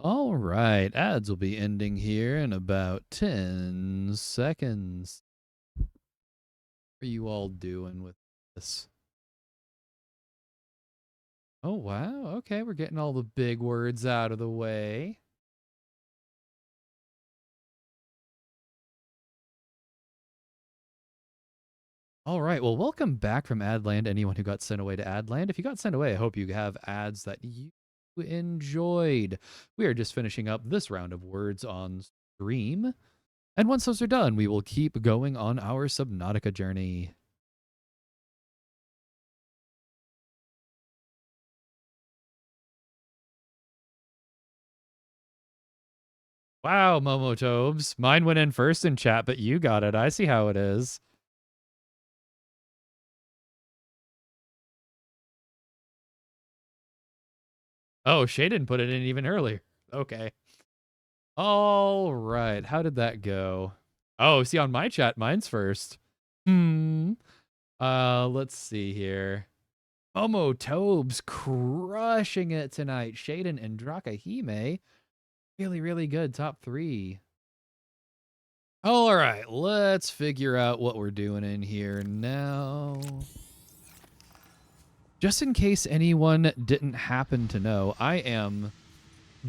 All right, ads will be ending here in about 10 seconds. What are you all doing with this? Oh, wow. Okay, we're getting all the big words out of the way. All right, well, welcome back from Adland, anyone who got sent away to Adland. If you got sent away, I hope you have ads that you enjoyed. We are just finishing up this round of words on stream. And once those are done, we will keep going on our Subnautica journey. Wow, Momotobes. Mine went in first in chat, but you got it. I see how it is. Oh, Shay didn't put it in even earlier. Okay. All right. How did that go? Oh, see on my chat, mine's first. Let's see here. Momotobes crushing it tonight. Shaden and Drakahime. Really, really good. Top 3. All right, let's figure out what we're doing in here now. Just in case anyone didn't happen to know, I am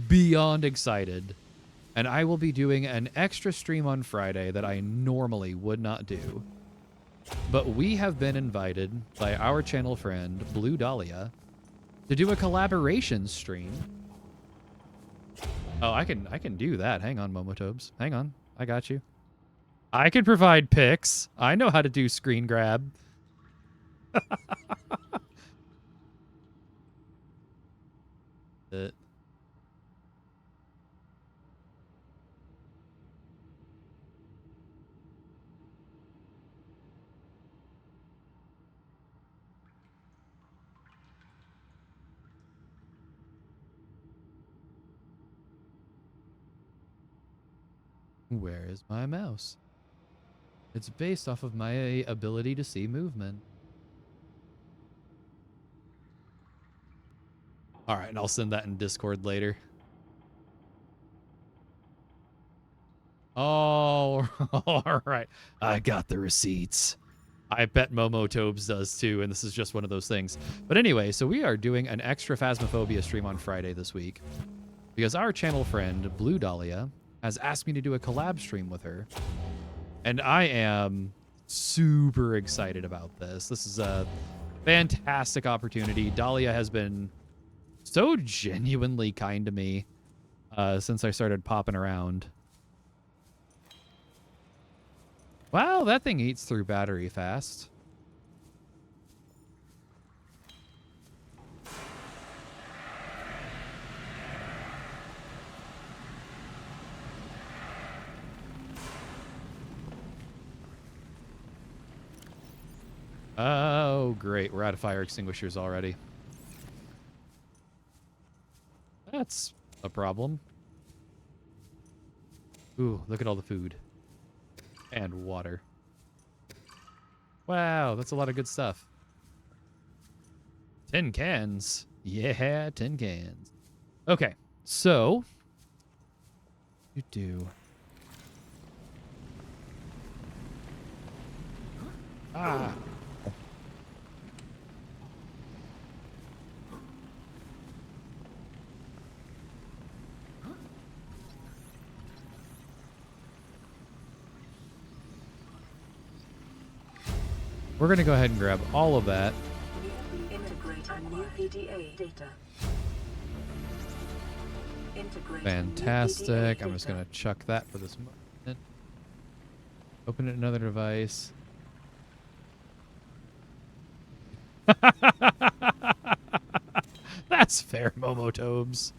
beyond excited, and I will be doing an extra stream on Friday that I normally would not do. But we have been invited by our channel friend, Blue Dahlia, to do a collaboration stream. Oh, I can do that. Hang on, Momotobes. Hang on. I got you. I can provide pics. I know how to do screen grab. Where is my mouse? It's based off of my ability to see movement. All right, and I'll send that in Discord later. Oh, all right. I got the receipts. I bet Momotobes does too, and this is just one of those things. But anyway, so we are doing an extra Phasmophobia stream on Friday this week because our channel friend, Blue Dahlia, has asked me to do a collab stream with her. And I am super excited about this. This is a fantastic opportunity. Dahlia has been so genuinely kind to me since I started popping around. Wow, that thing eats through battery fast. Oh, great. We're out of fire extinguishers already. That's a problem. Ooh, look at all the food. And water. Wow, that's a lot of good stuff. 10 cans. Yeah, 10 cans. Okay, so... You do. Ah. We're going to go ahead and grab all of that. Integrate a new PDA data. Integrate Fantastic. I'm just going to chuck that for this moment. Open another device. That's fair, Momotobes.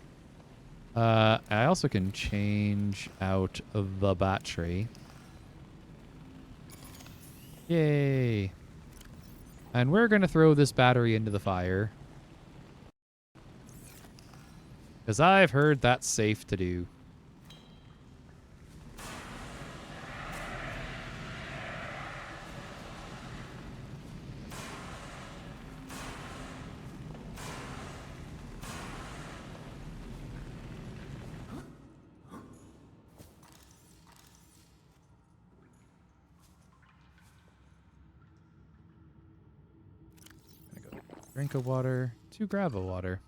I also can change out the battery. Yay. And we're going to throw this battery into the fire. Because I've heard that's safe to do. drink of water to grab a water.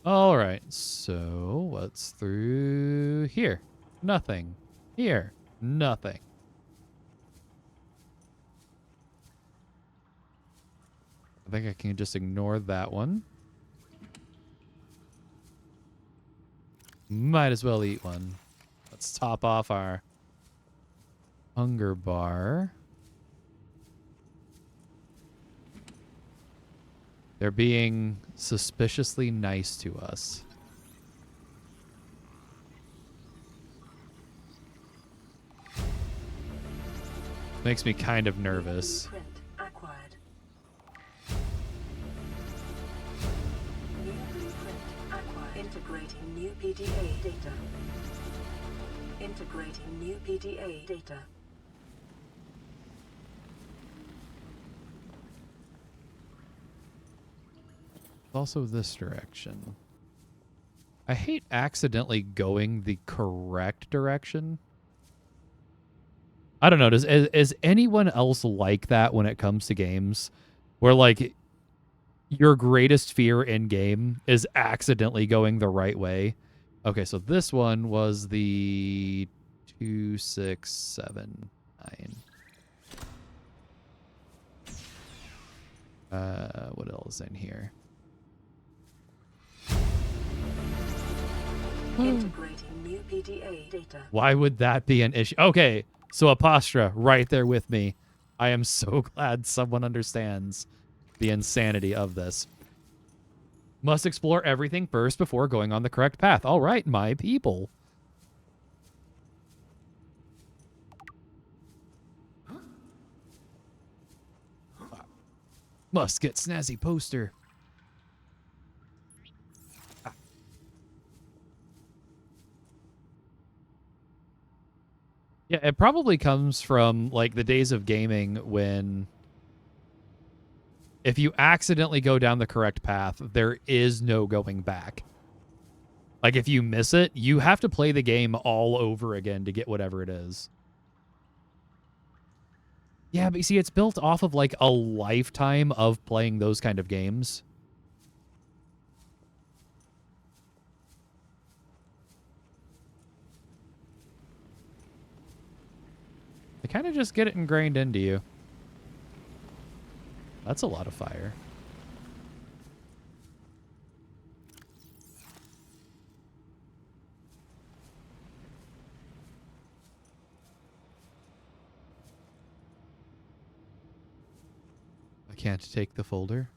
All right, so what's through here? Nothing. Here, nothing. I think I can just ignore that one. Might as well eat one. Let's top off our hunger bar. They're being suspiciously nice to us. Makes me kind of nervous. Blueprint acquired. New blueprint acquired. Integrating new PDA data. Integrating new PDA data. Also this direction. I hate accidentally going the correct direction. I don't know. Is anyone else like that when it comes to games? Where, like, your greatest fear in game is accidentally going the right way? Okay, so this one was the 2679. What else in here? Integrating new PDA data. Why would that be an issue? Okay, so Apostra, right there with me. I am so glad someone understands the insanity of this. Must explore everything first before going on the correct path. All right, my people. Must get snazzy poster. Yeah, it probably comes from, like, the days of gaming when if you accidentally go down the correct path, there is no going back. Like, if you miss it, you have to play the game all over again to get whatever it is. Yeah, but you see, it's built off of, like, a lifetime of playing those kind of games. They kind of just get it ingrained into you. That's a lot of fire. I can't take the folder.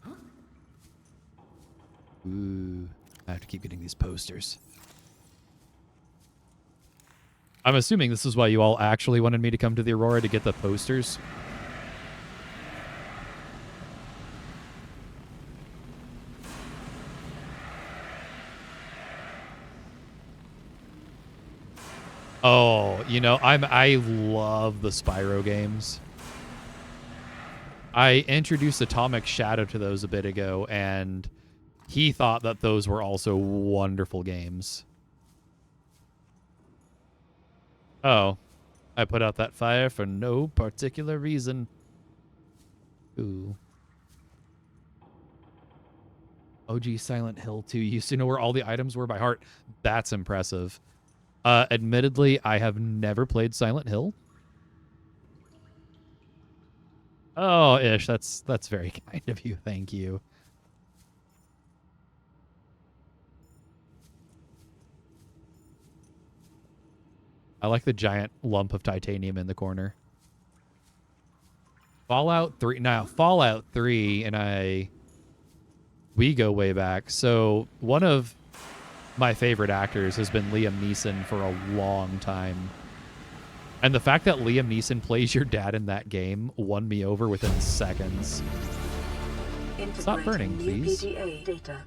Ooh, I have to keep getting these posters. I'm assuming this is why you all actually wanted me to come to the Aurora, to get the posters. Oh, you know, I love the Spyro games. I introduced Atomic Shadow to those a bit ago, and he thought that those were also wonderful games. Oh, I put out that fire for no particular reason. Ooh. OG Silent Hill 2 used to know where all the items were by heart. That's impressive. Admittedly, I have never played Silent Hill. Oh, Ish, that's very kind of you. Thank you. I like the giant lump of titanium in the corner. Fallout 3. Now, Fallout 3 and we go way back. So one of my favorite actors has been Liam Neeson for a long time. And the fact that Liam Neeson plays your dad in that game won me over within seconds. Stop burning, please. PDA data.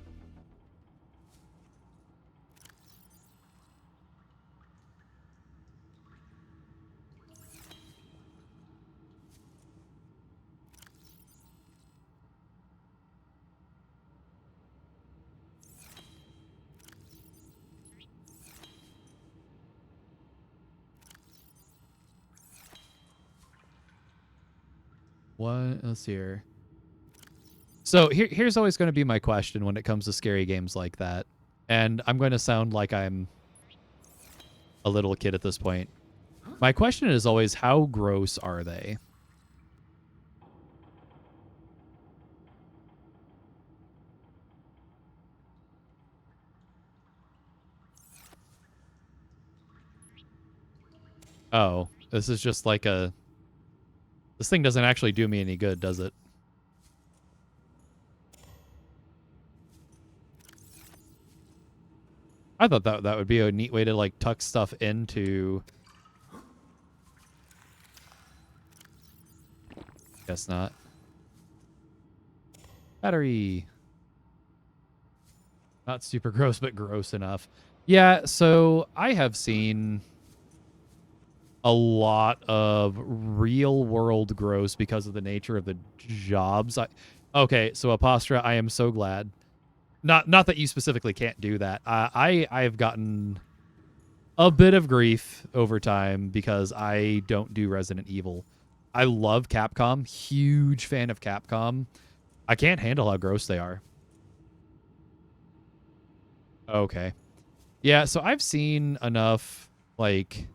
What? Let's see here. So here's always going to be my question when it comes to scary games like that. And I'm going to sound like I'm a little kid at this point. My question is always, how gross are they? Oh, this is just like a... This thing doesn't actually do me any good, does it? I thought that would be a neat way to, like, tuck stuff into... Guess not. Battery. Not super gross, but gross enough. Yeah, so I have seen a lot of real world gross because of the nature of the jobs. Okay, so Apostra, I am so glad. Not that you specifically can't do that. I've gotten a bit of grief over time because I don't do Resident Evil. I love Capcom, huge fan of Capcom. I can't handle how gross they are. Okay. Yeah, so I've seen enough, like,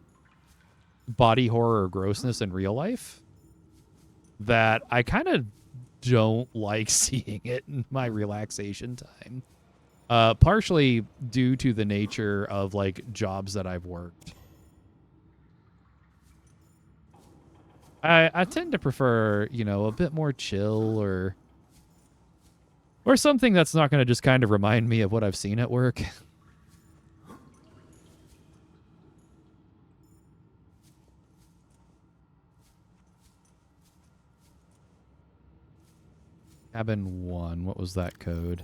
body horror or grossness in real life that I kind of don't like seeing it in my relaxation time. Partially due to the nature of, like, jobs that I've worked. I tend to prefer, you know, a bit more chill or something that's not going to just kind of remind me of what I've seen at work. Cabin 1, what was that code?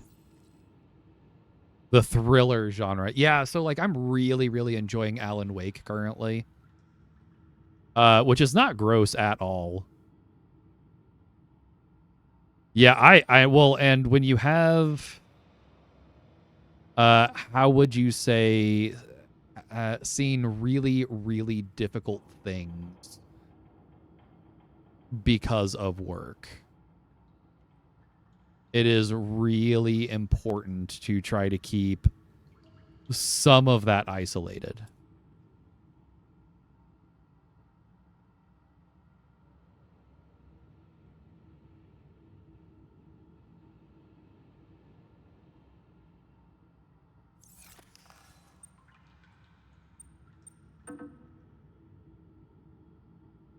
The thriller genre. Yeah, so, like, I'm really, really enjoying Alan Wake currently. Which is not gross at all. Yeah, I well, and when you have, how would you say, seen really, really difficult things because of work, it is really important to try to keep some of that isolated.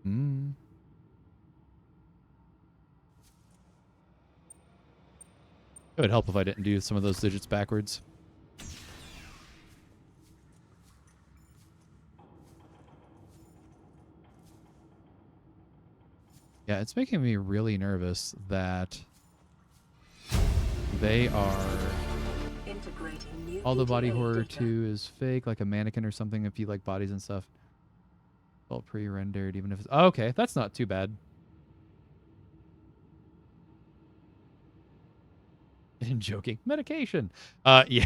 Hmm. It would help if I didn't do some of those digits backwards. Yeah, it's making me really nervous that they are... All the body horror 2 is fake, like a mannequin or something if you like bodies and stuff. All pre-rendered, even if it's... Oh, okay, that's not too bad. In joking. Medication. Yeah.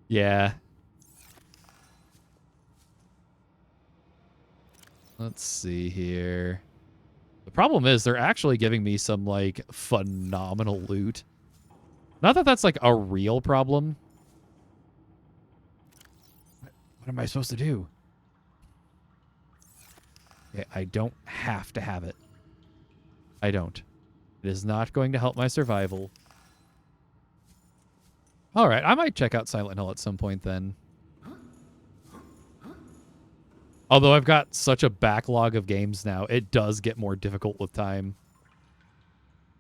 Yeah. Let's see here. The problem is they're actually giving me some, like, phenomenal loot. Not that that's, like, a real problem. What am I supposed to do? Okay, I don't have to have it. I don't. It is not going to help my survival. All right, I might check out Silent Hill at some point then. Although I've got such a backlog of games now, it does get more difficult with time.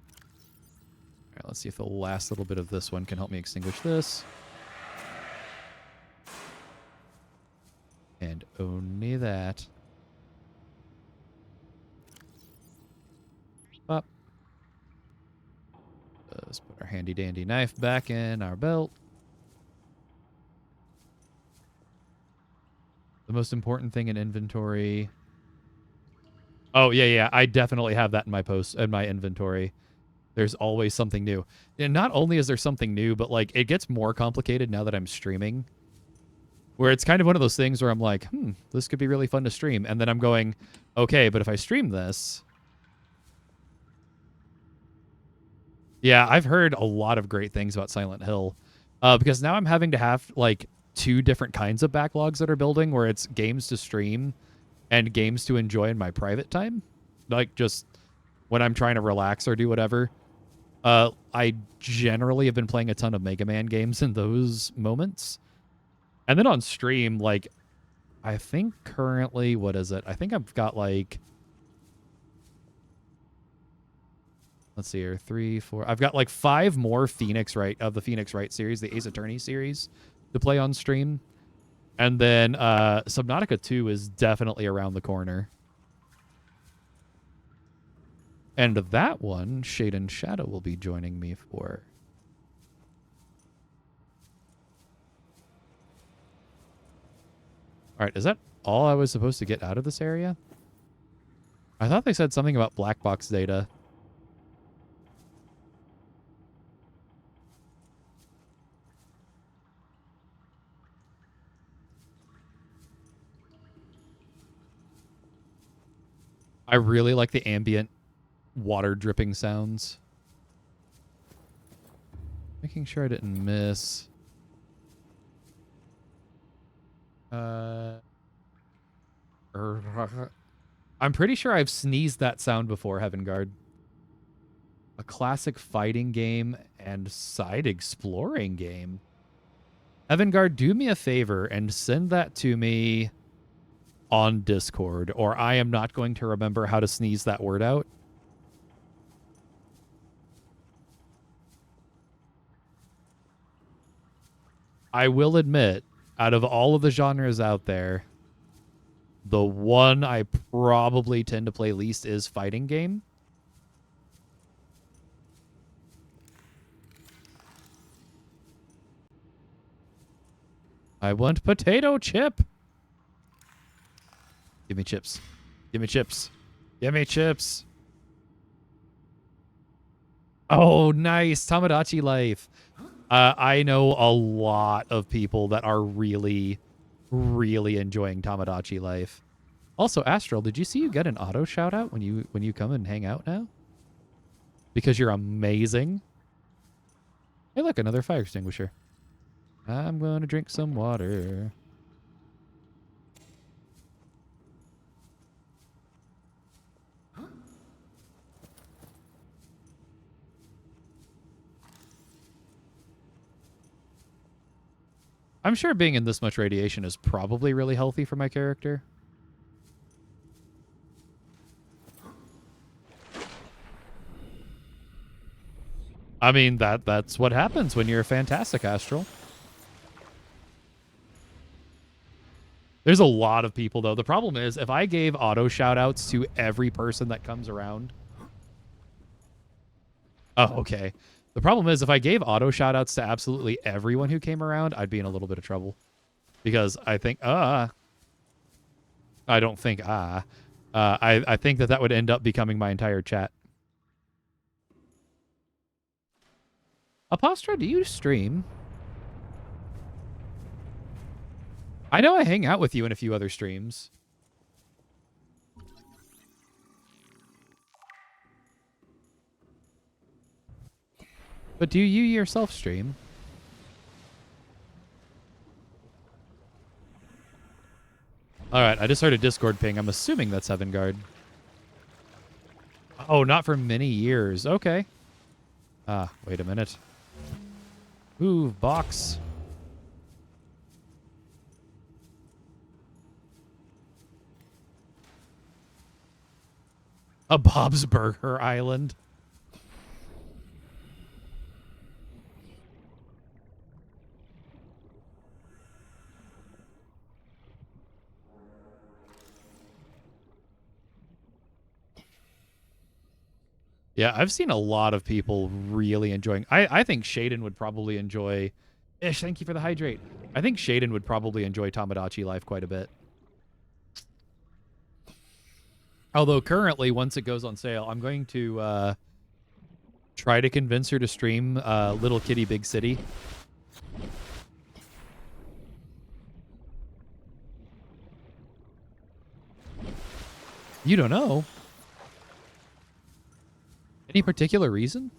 All right, let's see if the last little bit of this one can help me extinguish this. And only that. Up. Let's put our handy dandy knife back in our belt. The most important thing in inventory. Oh, yeah. I definitely have that in my inventory. There's always something new. And not only is there something new, but, like, it gets more complicated now that I'm streaming. Where it's kind of one of those things where I'm like, this could be really fun to stream. And then I'm going, okay, but if I stream this... Yeah, I've heard a lot of great things about Silent Hill. Because now I'm having to have, like, 2 different kinds of backlogs that are building, where it's games to stream and games to enjoy in my private time. Like, just when I'm trying to relax or do whatever. I generally have been playing a ton of Mega Man games in those moments. And then on stream, like, I think currently, what is it? I think I've got, like... Let's see here. 3, 4. I've got like 5 more Phoenix Wright of the Phoenix Wright series, the Ace Attorney series, to play on stream. And then Subnautica 2 is definitely around the corner. And that one, Shade and Shadow will be joining me for. All right, is that all I was supposed to get out of this area? I thought they said something about black box data. I really like the ambient water dripping sounds. Making sure I didn't miss. I'm pretty sure I've sneezed that sound before, Heaven Guard. A classic fighting game and side exploring game. Heaven Guard, do me a favor and send that to me on Discord, or I am not going to remember how to sneeze that word out. I will admit, out of all of the genres out there, the one I probably tend to play least is fighting game. I want potato chip. Give me chips. Give me chips. Give me chips. Oh, nice. Tamagotchi life. I know a lot of people that are really, really enjoying Tamagotchi life. Also, Astral, did you see you get an auto shout out when you come and hang out now? Because you're amazing. Hey, look, another fire extinguisher. I'm going to drink some water. I'm sure being in this much radiation is probably really healthy for my character. I mean, that's what happens when you're a fantastic Astral. There's a lot of people, though. The problem is, if I gave auto shout-outs to every person that comes around... Oh, okay. The problem is, if I gave auto shout-outs to absolutely everyone who came around, I'd be in a little bit of trouble. Because I think, I don't think, I think that would end up becoming my entire chat. Apostra, do you stream? I know I hang out with you in a few other streams. But do you yourself stream? Alright, I just heard a Discord ping. I'm assuming that's Heaven Guard. Oh, not for many years. Okay. Ah, wait a minute. Ooh, box. A Bob's Burger Island. Yeah, I've seen a lot of people really enjoying... I think Shaden would probably enjoy... Ish, thank you for the hydrate. I think Shaden would probably enjoy Tamagotchi Life quite a bit. Although currently, once it goes on sale, I'm going to try to convince her to stream Little Kitty Big City. You don't know? Any particular reason?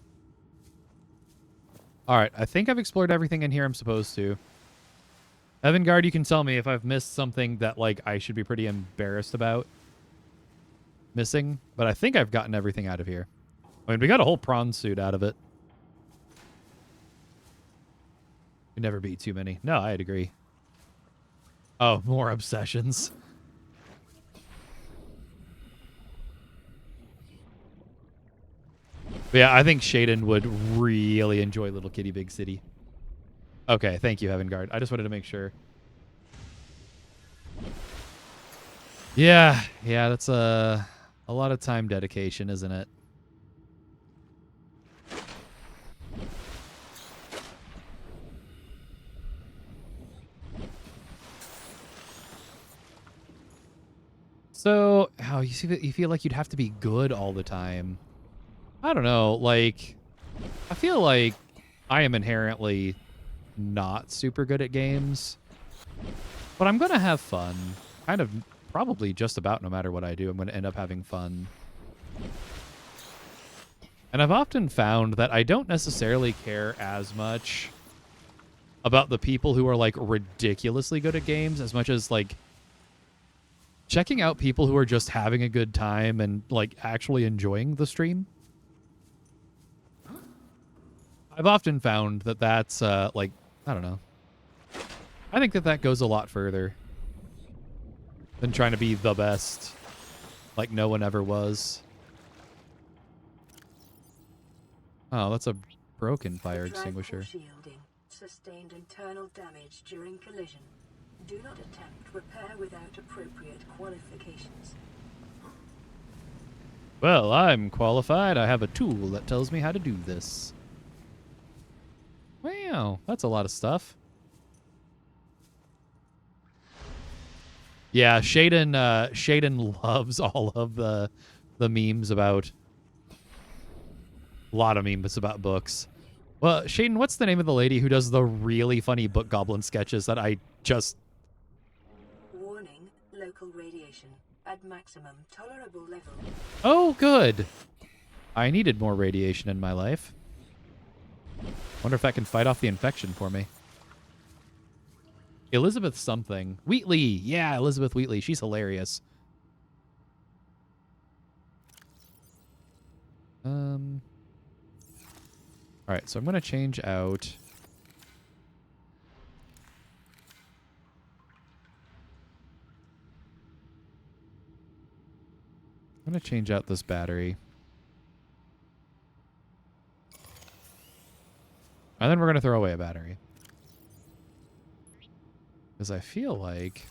Alright, I think I've explored everything in here I'm supposed to. Evangard, you can tell me if I've missed something that, like, I should be pretty embarrassed about missing. But I think I've gotten everything out of here. I mean, we got a whole prawn suit out of it. You never beat too many. No, I'd agree. Oh, more obsessions. But yeah, I think Shaden would really enjoy Little Kitty Big City. Okay, thank you, Heavengard. I just wanted to make sure. Yeah, that's a lot of time dedication, isn't it? So, you feel like you'd have to be good all the time. I don't know, like, I feel like I am inherently not super good at games, but I'm going to have fun. Kind of, probably just about no matter what I do, I'm going to end up having fun. And I've often found that I don't necessarily care as much about the people who are, like, ridiculously good at games as much as, like, checking out people who are just having a good time and, like, actually enjoying the stream. I've often found that that's, like, I don't know. I think that goes a lot further than trying to be the best, like no one ever was. Oh, that's a broken fire extinguisher. Shielding sustained internal damage during collision. Do not attempt repair without appropriate qualifications. Well, I'm qualified. I have a tool that tells me how to do this. Wow, that's a lot of stuff. Yeah, Shaden loves all of the memes about... A lot of memes about books. Well, Shaden, what's the name of the lady who does the really funny book goblin sketches that I just... Warning, local radiation at maximum tolerable level. Oh, good. I needed more radiation in my life. Wonder if that can fight off the infection for me. Elizabeth something. Wheatley. Yeah, Elizabeth Wheatley. She's hilarious. All right, so I'm going to change out... I'm going to change out this battery. And then we're going to throw away a battery. Because I feel like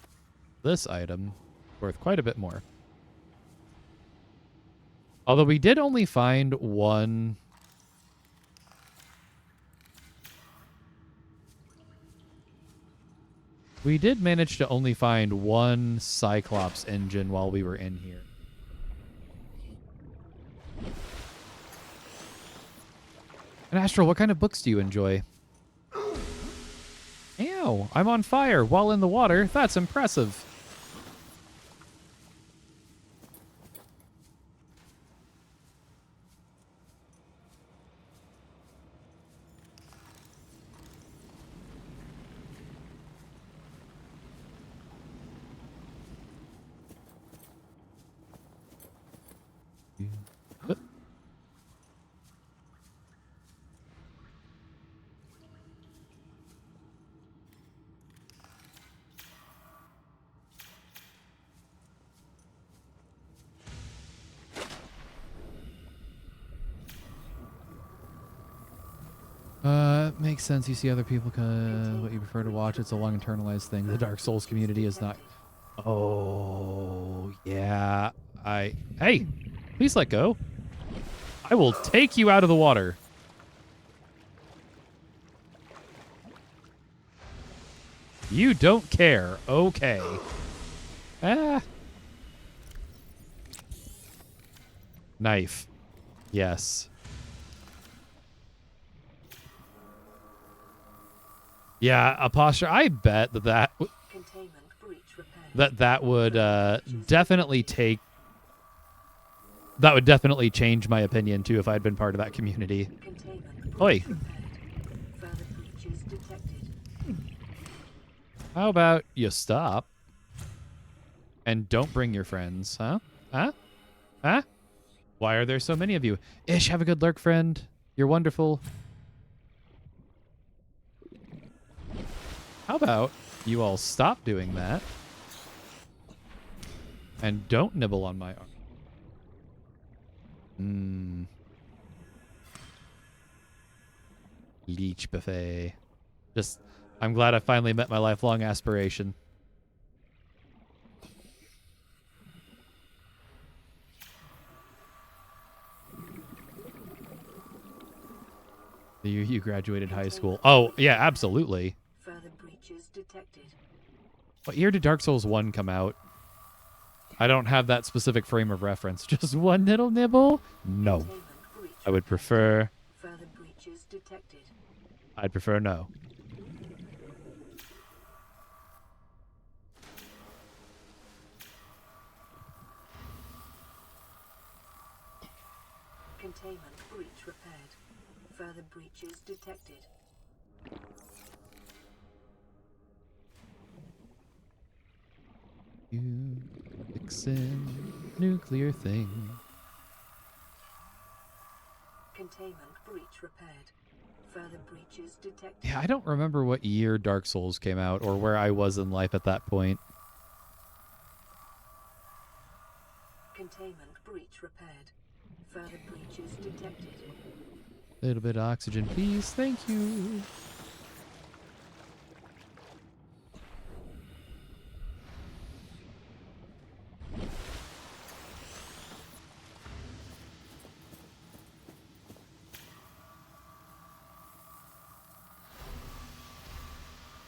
this item is worth quite a bit more. Although we did only find one... We did manage to only find one Cyclops engine while we were in here. And Astral, what kind of books do you enjoy? Ew, I'm on fire while in the water. That's impressive. Makes sense. You see other people what you prefer to watch. It's a long internalized thing. The Dark Souls community is not... Oh, yeah. Hey, please let go. I will take you out of the water. You don't care. Okay. Ah. Knife. Yes. Yeah, a posture. I bet that would definitely take That would definitely change my opinion, too, if I'd been part of that community. Containment Oi. breach repaired. Further breaches detected. How about you stop? And don't bring your friends, huh? Huh? Huh? Why are there so many of you? Ish, have a good lurk, friend. You're wonderful. How about you all stop doing that? And don't nibble on my arm. Leech buffet. Just, I'm glad I finally met my lifelong aspiration. The year you graduated high school. Oh, yeah, absolutely. Further breaches detected. What year did Dark Souls 1 come out? I don't have that specific frame of reference. Just one little nibble? No. Containment breach I would repaired. prefer... Further breaches detected. I'd prefer no. Containment breach repaired. Further breaches detected. You fixin' nuclear thing. Containment breach repaired. Further breaches detected. Yeah, I don't remember what year Dark Souls came out or where I was in life at that point. Containment breach repaired. Further breaches detected. Little bit of oxygen, please. Thank you.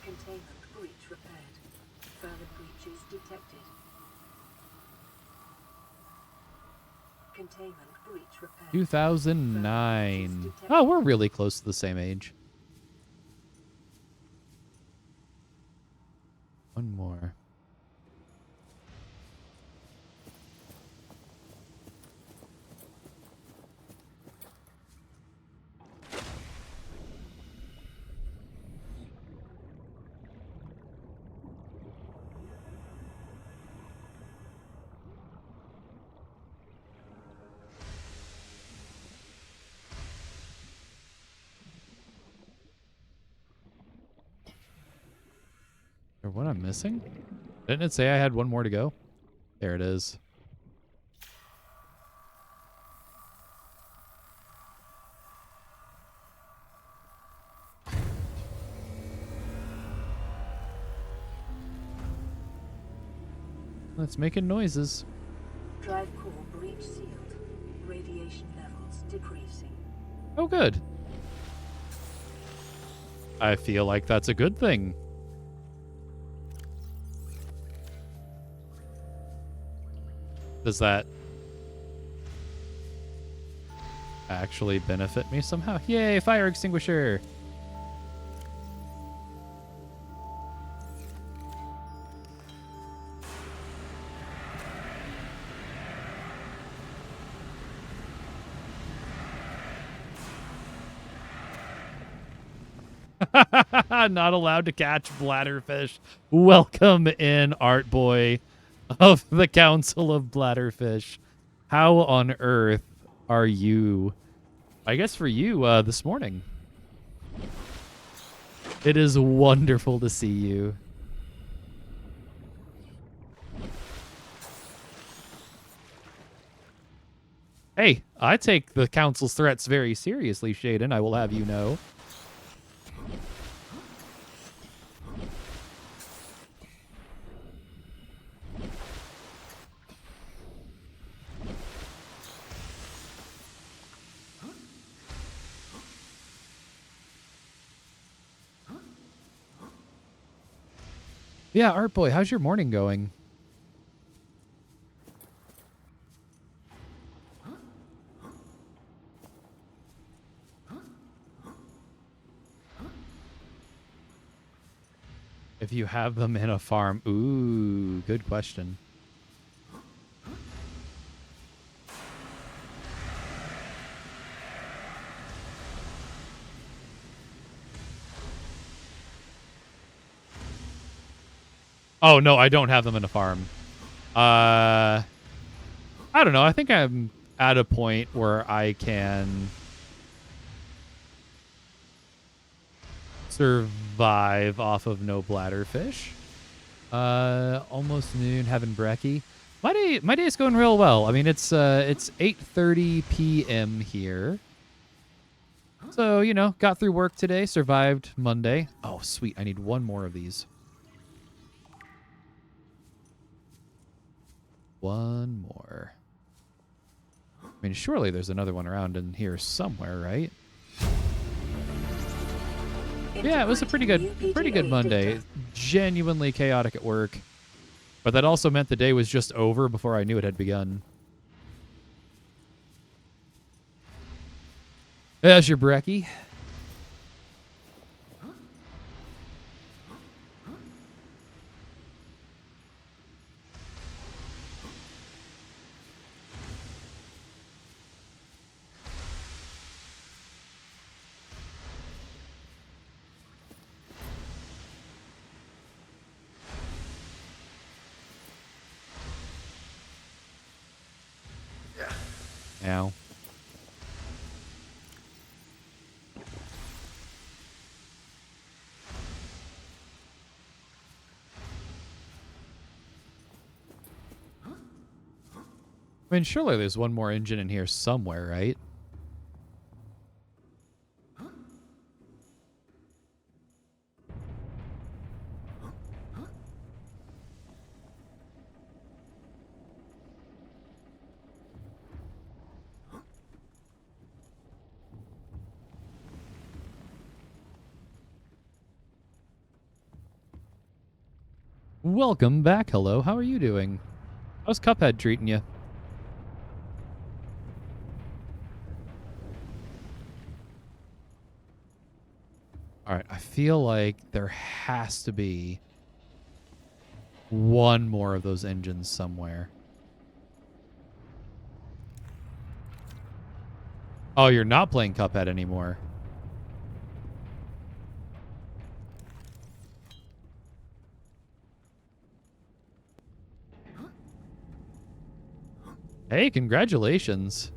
Containment breach repaired. Further breaches detected. Containment breach repaired. 2009. Oh, we're really close to the same age. One more. Or what I'm missing? Didn't it say I had one more to go? There it is. It's making noises. Drive core breach sealed. Radiation levels decreasing. Oh, good. I feel like that's a good thing. Does that actually benefit me somehow? Yay, fire extinguisher! Not allowed to catch bladderfish. Welcome in, Art Boy of the Council of Bladderfish. How on earth are you? I guess for you, this morning. It is wonderful to see you. Hey, I take the Council's threats very seriously, Shaden, I will have you know. Yeah, Art Boy, how's your morning going? If you have them in a farm. Ooh, good question. Oh, no, I don't have them in a farm. I don't know. I think I'm at a point where I can survive off of no bladderfish. Almost noon, having brekkie. My day is going real well. I mean, it's 8:30 p.m. here. So, you know, got through work today, survived Monday. Oh, sweet. I need one more of these. One more. I mean, surely there's another one around in here somewhere, right? Yeah, it was a pretty good Monday. Genuinely chaotic at work. But that also meant the day was just over before I knew it had begun. There's your brekkie. Ow. I mean, surely there's one more engine in here somewhere, right? Welcome back. Hello. How are you doing? How's Cuphead treating you? All right. I feel like there has to be one more of those engines somewhere. Oh, you're not playing Cuphead anymore. Hey, congratulations.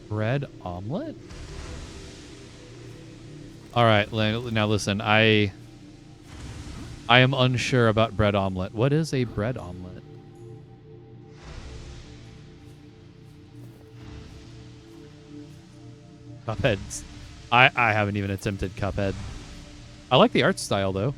Bread omelet? All right, now listen. I am unsure about bread omelet. What is a bread omelet? Cuphead's. I haven't even attempted Cuphead. I like the art style though.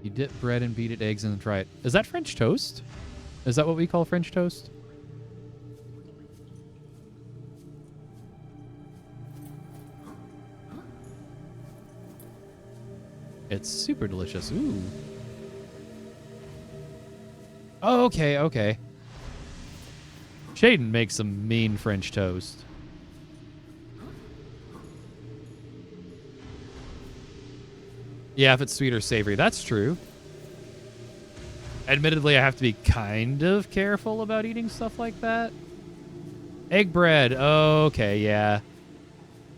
You dip bread and beat it, eggs, and then try it. Is that French toast? Is that what we call French toast? It's super delicious. Ooh. Oh, okay, okay. Shaden makes some mean French toast. Yeah, if it's sweet or savory. That's true. Admittedly, I have to be kind of careful about eating stuff like that. Egg bread. Okay, yeah.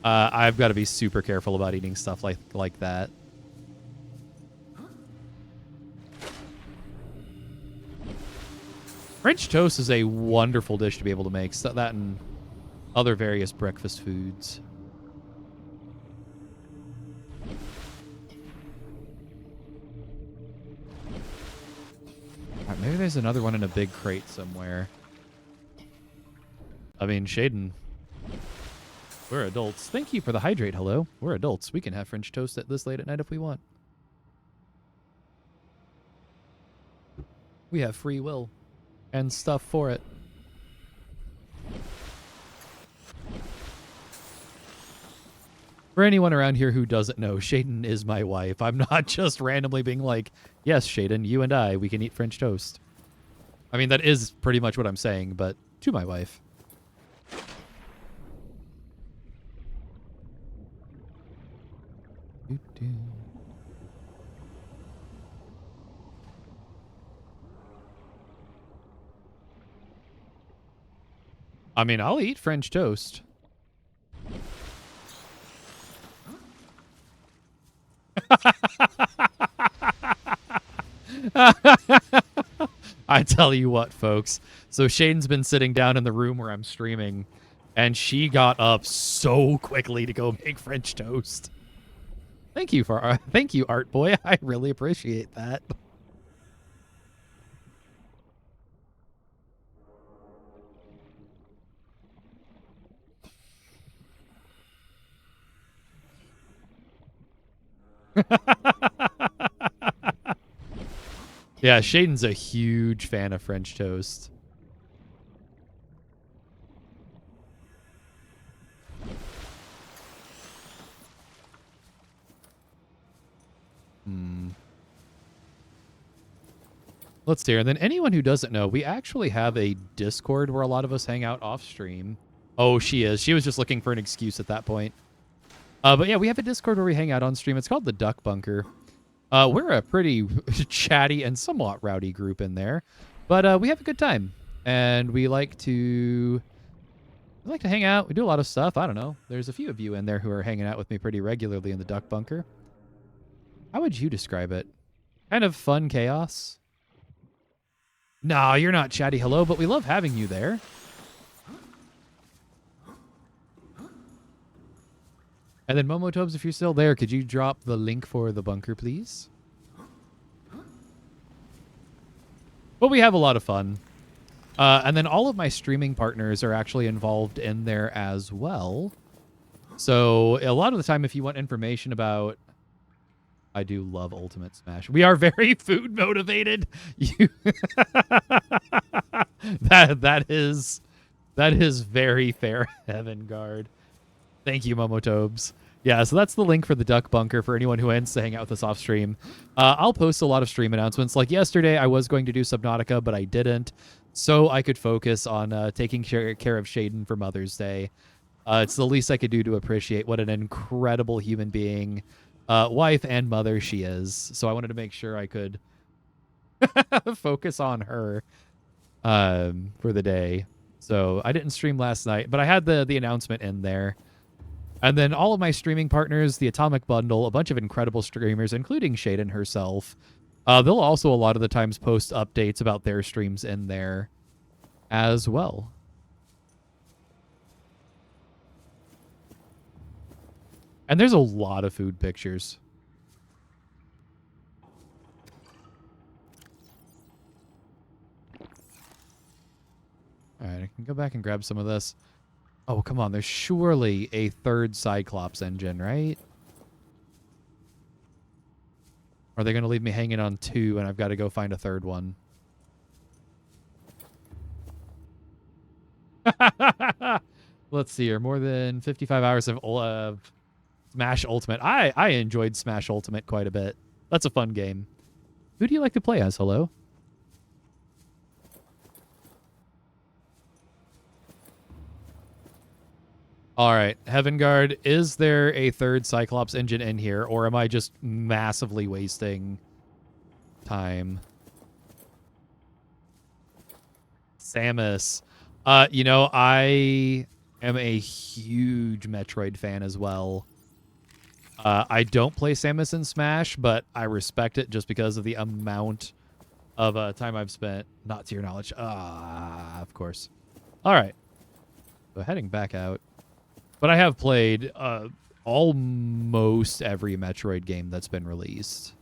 I've got to be super careful about eating stuff like that. French toast is a wonderful dish to be able to make. So that and other various breakfast foods. All right, maybe there's another one in a big crate somewhere. I mean, Shaden, we're adults. Thank you for the hydrate. Hello. We're adults. We can have French toast at this late at night if we want. We have free will and stuff for it. For anyone around here who doesn't know, Shaden is my wife. I'm not just randomly being like, yes, Shaden, you and I, we can eat French toast. I mean, that is pretty much what I'm saying, but to my wife. Doo-doo. I mean, I'll eat French toast. I tell you what, folks. So Shaden's been sitting down in the room where I'm streaming, and she got up so quickly to go make French toast. Thank you, Art Boy. I really appreciate that. Yeah, Shaden's a huge fan of French toast. Let's see. And then anyone who doesn't know, we actually have a Discord where a lot of us hang out off stream. Oh, she is. She was just looking for an excuse at that point. But yeah, we have a Discord where we hang out on stream. It's called the Duck Bunker. We're a pretty chatty and somewhat rowdy group in there, but we have a good time, and we like to hang out. We do a lot of stuff. I don't know. There's a few of you in there who are hanging out with me pretty regularly in the Duck Bunker. How would you describe it? Kind of fun chaos? No, you're not chatty hello, but we love having you there. And then Momotobes, if you're still there, could you drop the link for the bunker, please? But we have a lot of fun. And then all of my streaming partners are actually involved in there as well. So a lot of the time, if you want information about... I do love Ultimate Smash. We are very food motivated. You that is very fair, Heaven Guard. Thank you, Momotobes. Yeah, so that's the link for the Duck Bunker for anyone who wants to hang out with us off stream. I'll post a lot of stream announcements. Like yesterday, I was going to do Subnautica, but I didn't, so I could focus on taking care of Shaden for Mother's Day. It's the least I could do to appreciate what an incredible human being, wife and mother she is. So I wanted to make sure I could focus on her for the day. So I didn't stream last night, but I had the announcement in there. And then all of my streaming partners, the Atomic Bundle, a bunch of incredible streamers, including Shaden herself. They'll also a lot of the times post updates about their streams in there as well. And there's a lot of food pictures. All right, I can go back and grab some of this. Oh, come on. There's surely a third Cyclops engine, right? Or are they going to leave me hanging on 2 and I've got to go find a third one? Let's see here. More than 55 hours of Smash Ultimate. I enjoyed Smash Ultimate quite a bit. That's a fun game. Who do you like to play as? Hello? All right, Heaven Guard, is there a third Cyclops engine in here, or am I just massively wasting time? Samus. You know, I am a huge Metroid fan as well. I don't play Samus in Smash, but I respect it just because of the amount of time I've spent. Not to your knowledge. Of course. All right. So heading back out. But I have played almost every Metroid game that's been released.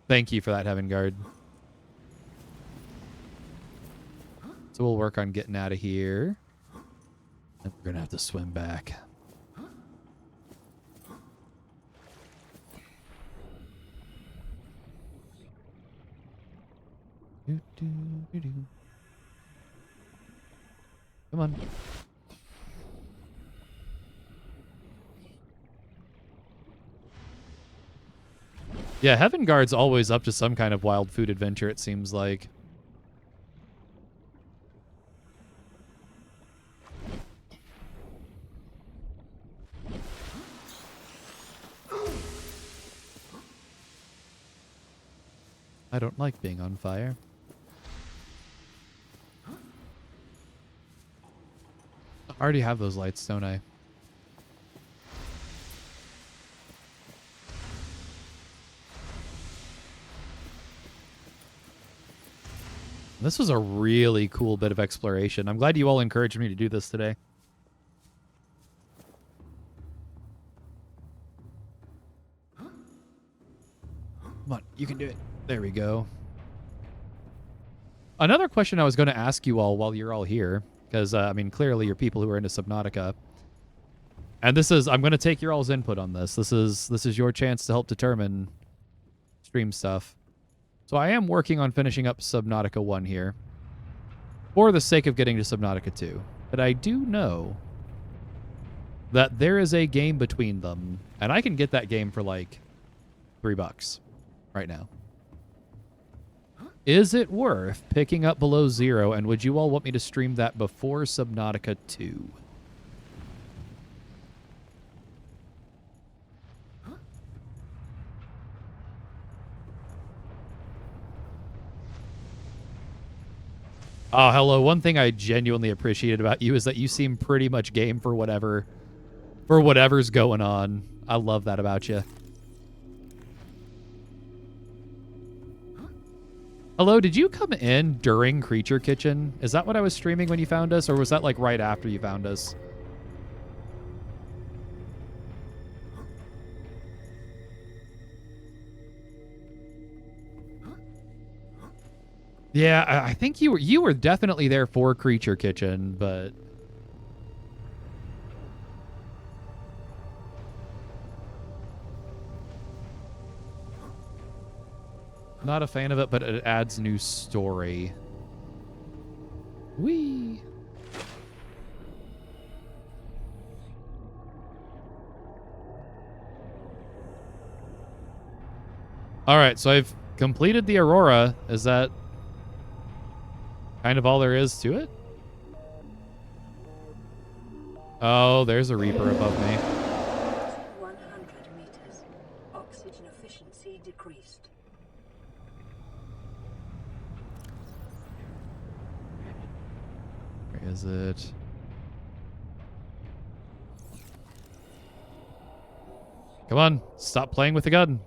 Thank you for that, Heaven Guard. So we'll work on getting out of here. And we're going to have to swim back. Come on. Yeah, Heaven Guard's always up to some kind of wild food adventure, it seems like. I don't like being on fire. I already have those lights, don't I? This was a really cool bit of exploration. I'm glad you all encouraged me to do this today. Come on, you can do it. There we go. Another question I was going to ask you all while you're all here, because, I mean, clearly you're people who are into Subnautica. And this is, I'm going to take your all's input on this. This is your chance to help determine stream stuff. So I am working on finishing up Subnautica 1 here, for the sake of getting to Subnautica 2. But I do know that there is a game between them, and I can get that game for like $3 right now. Is it worth picking up Below Zero, and would you all want me to stream that before Subnautica 2? Oh, hello. One thing I genuinely appreciated about you is that you seem pretty much game for whatever's going on. I love that about you. Hello, did you come in during Creature Kitchen? Is that what I was streaming when you found us, or was that like right after you found us? Yeah, I think you were definitely there for Creature Kitchen, but not a fan of it, but it adds new story. Whee! All right, so I've completed the Aurora. Is that kind of all there is to it? Oh, there's a Reaper above me. 100 meters. Oxygen efficiency decreased. Where is it? Come on, stop playing with the gun.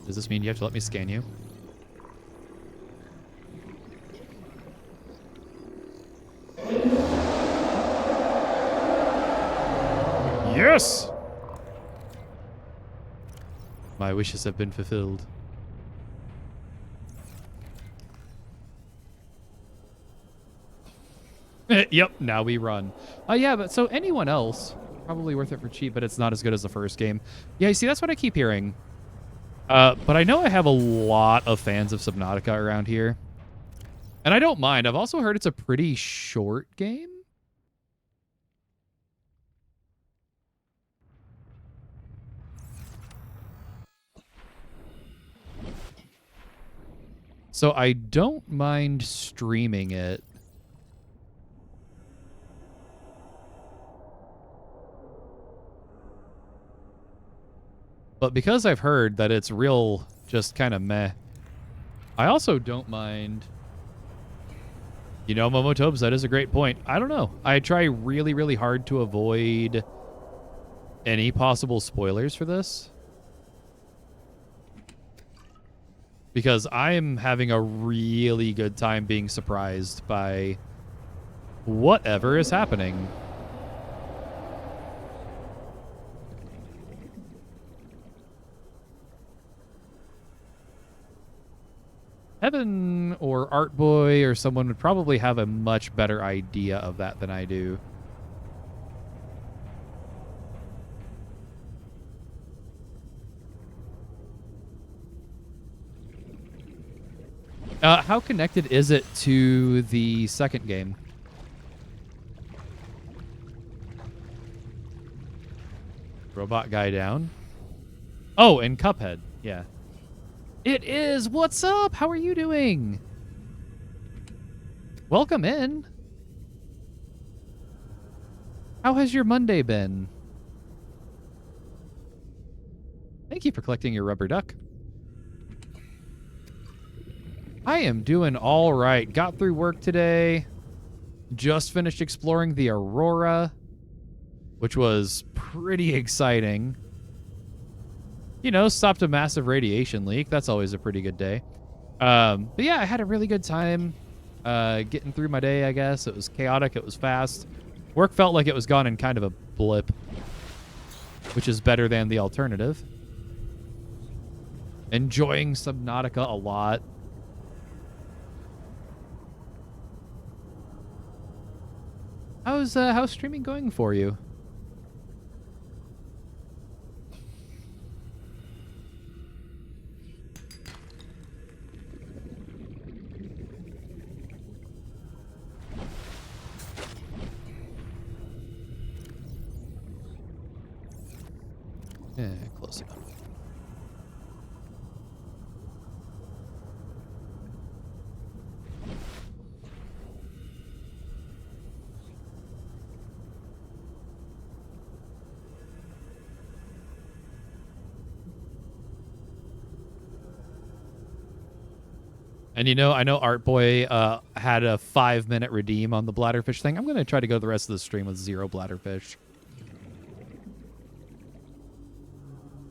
Does this mean you have to let me scan you? Yes! My wishes have been fulfilled. Yep, now we run. Yeah, but so anyone else, probably worth it for cheap, but it's not as good as the first game. Yeah, you see, that's what I keep hearing. But I know I have a lot of fans of Subnautica around here. And I don't mind. I've also heard it's a pretty short game. So I don't mind streaming it. But because I've heard that it's real, just kind of meh, I also don't mind. You know, Momotobes, that is a great point. I don't know. I try really, really hard to avoid any possible spoilers for this, because I'm having a really good time being surprised by whatever is happening. Evan or Art Boy or someone would probably have a much better idea of that than I do. How connected is it to the second game? Robot guy down. Oh, and Cuphead. Yeah. It is. What's up? How are you doing? Welcome in. How has your Monday been? Thank you for collecting your rubber duck. I am doing all right. Got through work today. Just finished exploring the Aurora, which was pretty exciting. You know, stopped a massive radiation leak. That's always a pretty good day. But yeah, I had a really good time getting through my day, I guess. It was chaotic. It was fast. Work felt like it was gone in kind of a blip, which is better than the alternative. Enjoying Subnautica a lot. How's streaming going for you? Yeah, close enough. And you know, I know Art Boy had a 5-minute redeem on the bladderfish thing. I'm going to try to go the rest of the stream with 0 bladderfish.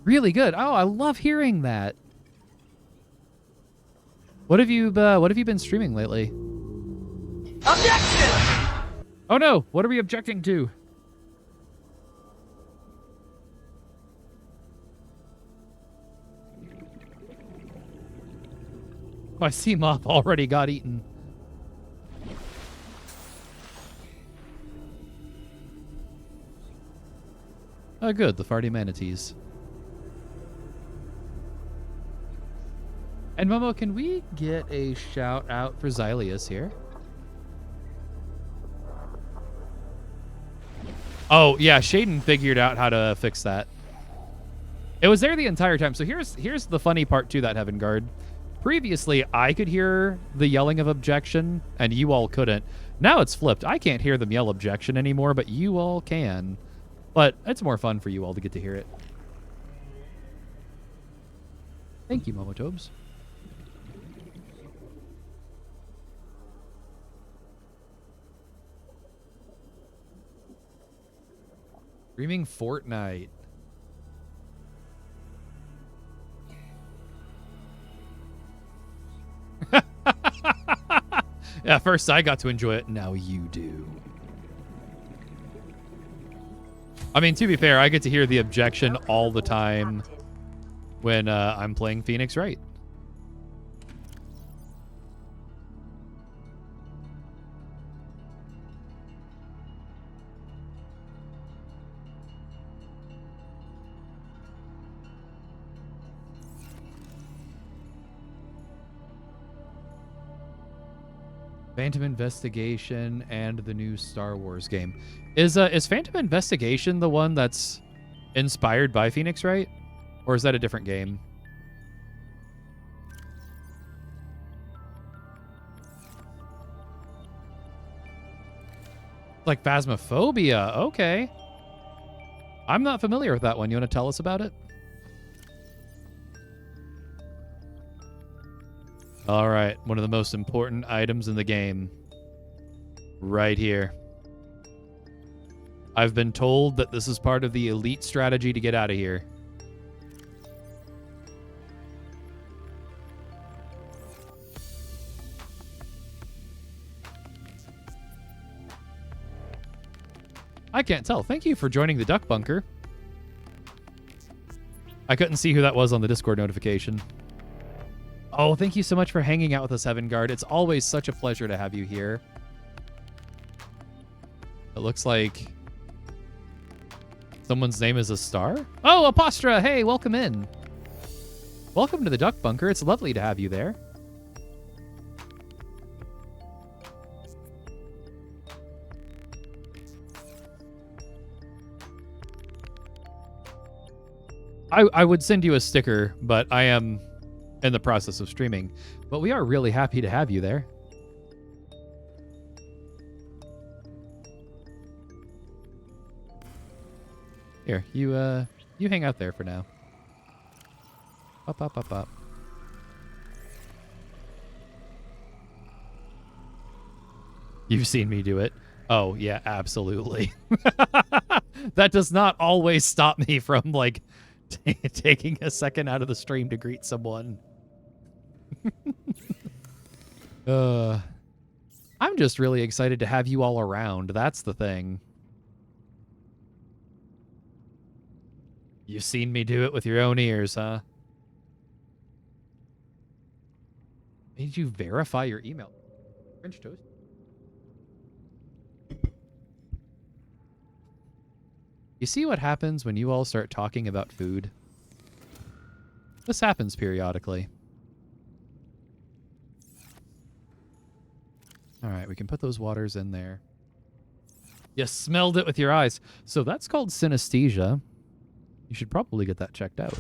Really good. Oh, I love hearing that. What have you been streaming lately? Objection! Oh no, what are we objecting to? Oh, I see Mop already got eaten. Oh good, the farty manatees. And Momo, can we get a shout out for Xylius here? Oh, yeah, Shaden figured out how to fix that. It was there the entire time. So here's the funny part to that, Heaven Guard. Previously, I could hear the yelling of objection, and you all couldn't. Now it's flipped. I can't hear them yell objection anymore, but you all can. But it's more fun for you all to get to hear it. Thank you, Momotobes. Streaming Fortnite. Yeah, first I got to enjoy it, now you do. I mean, to be fair, I get to hear the objection all the time when I'm playing Phoenix Wright. Phantom Investigation and the new Star Wars game. Is Phantom Investigation the one that's inspired by Phoenix Wright? Or is that a different game? Like Phasmophobia. Okay. I'm not familiar with that one. You want to tell us about it? All right, one of the most important items in the game. Right here. I've been told that this is part of the elite strategy to get out of here. I can't tell. Thank you for joining the Duck Bunker. I couldn't see who that was on the Discord notification. Oh, thank you so much for hanging out with us, Heaven Guard. It's always such a pleasure to have you here. It looks like someone's name is a star. Oh, Apostra! Hey, welcome in. Welcome to the Duck Bunker. It's lovely to have you there. I would send you a sticker, but I am in the process of streaming. But we are really happy to have you there. Here, you hang out there for now. Up, up, up, up. You've seen me do it. Oh, yeah, absolutely. That does not always stop me from, like, taking a second out of the stream to greet someone. I'm just really excited to have you all around. That's the thing. You've seen me do it with your own ears, huh? Did you verify your email? French toast? You see what happens when you all start talking about food? This happens periodically. All right, we can put those waters in there. You smelled it with your eyes. So that's called synesthesia. You should probably get that checked out.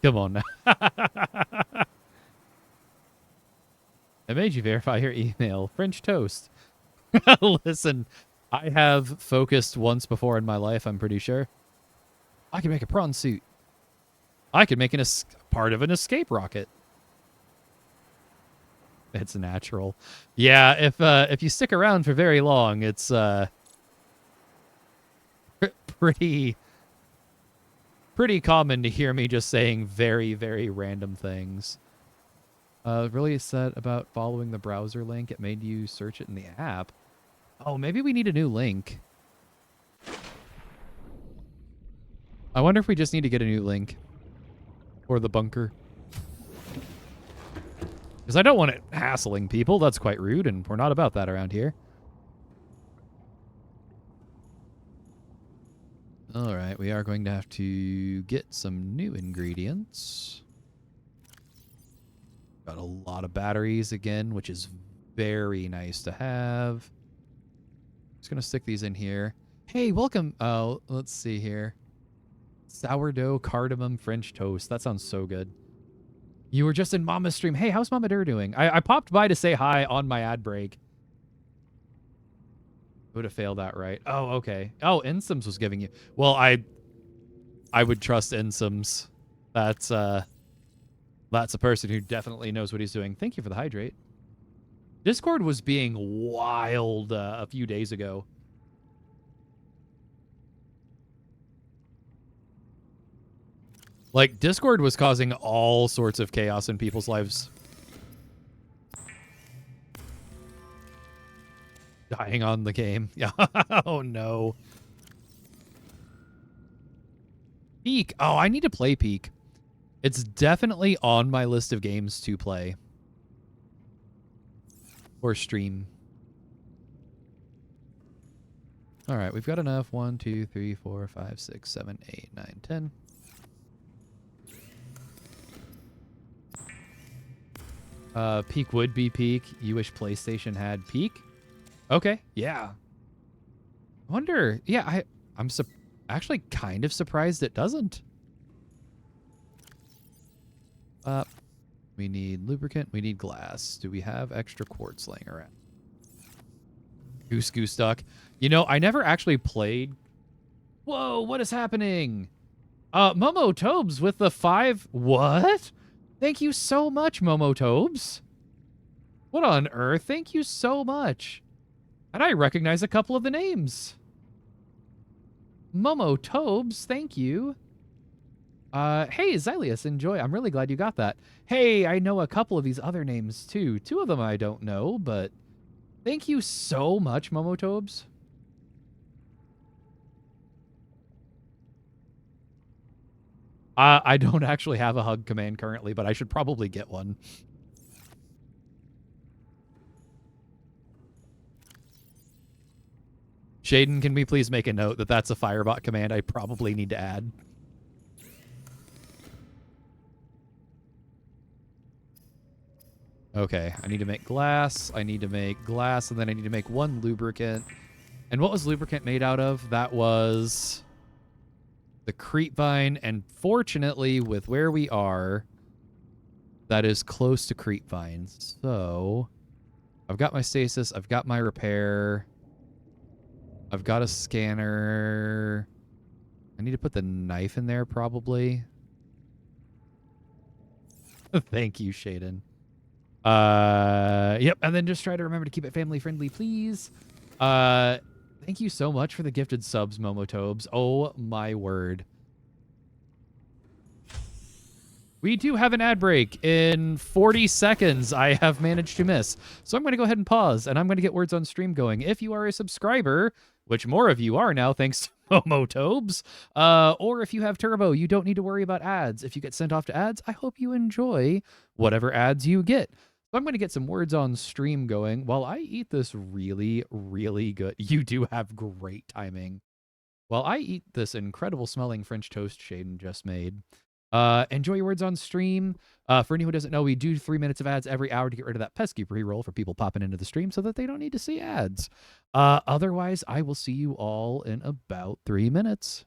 Come on now. I made you verify your email. French toast. Listen, I have focused once before in my life, I'm pretty sure. I can make a prawn suit. I could make part of an escape rocket. It's natural. Yeah, if you stick around for very long, it's pretty common to hear me just saying very, very random things. Really sad about following the browser link. It made you search it in the app. Oh, maybe we need a new link. I wonder if we just need to get a new link. Or the bunker. Because I don't want it hassling people. That's quite rude, and we're not about that around here. All right, we are going to have to get some new ingredients. Got a lot of batteries again, which is very nice to have. Just going to stick these in here. Hey, welcome. Oh, let's see here. Sourdough cardamom French toast. That sounds so good. You were just in Mama's stream. Hey, how's Mama Dur doing? I popped by to say hi on my ad break. Would have failed that right. Oh, okay. Oh, Insims was giving you. Well, I would trust Insims. That's a person who definitely knows what he's doing. Thank you for the hydrate. Discord was being wild a few days ago. Like, Discord was causing all sorts of chaos in people's lives. Dying on the game. Yeah. Oh, no. Peak. Oh, I need to play Peak. It's definitely on my list of games to play. Or stream. All right, we've got enough. 1, 2, 3, 4, 5, 6, 7, 8, 9, 10. Peak would be Peak. You wish PlayStation had Peak? Okay, yeah. I wonder, yeah, I'm actually kind of surprised it doesn't. We need lubricant. We need glass. Do we have extra quartz laying around? Goose duck. You know, I never actually played. Whoa, what is happening? Momo Tobes with the 5. What? Thank you so much, Momo Tobes. What on earth? Thank you so much. And I recognize a couple of the names. Momo Tobes, thank you. Hey, Xylius, enjoy. I'm really glad you got that. Hey, I know a couple of these other names, too. 2 of them I don't know, but thank you so much, Momo Tobes. I don't actually have a hug command currently, but I should probably get one. Shaden, can we please make a note that that's a Firebot command I probably need to add? Okay, I need to make glass. I need to make glass, and then I need to make one lubricant. And what was lubricant made out of? That was the creepvine. And fortunately, with where we are, that is close to creepvines. So I've got my stasis. I've got my repair. I've got a scanner. I need to put the knife in there, probably. Thank you, Shaden. Yep, and then just try to remember to keep it family friendly, please. Thank you so much for the gifted subs, Momotobes. Oh my word. We do have an ad break in 40 seconds I have managed to miss. So I'm going to go ahead and pause, and I'm going to get words on stream going. If you are a subscriber, which more of you are now thanks to Momotobes, or if you have Turbo, you don't need to worry about ads. If you get sent off to ads, I hope you enjoy whatever ads you get. So I'm going to get some words on stream going while I eat this really, really good. You do have great timing. While I eat this incredible smelling French toast Shaden just made. Enjoy your words on stream. For anyone who doesn't know, we do 3 minutes of ads every hour to get rid of that pesky pre-roll for people popping into the stream so that they don't need to see ads. Otherwise, I will see you all in about 3 minutes.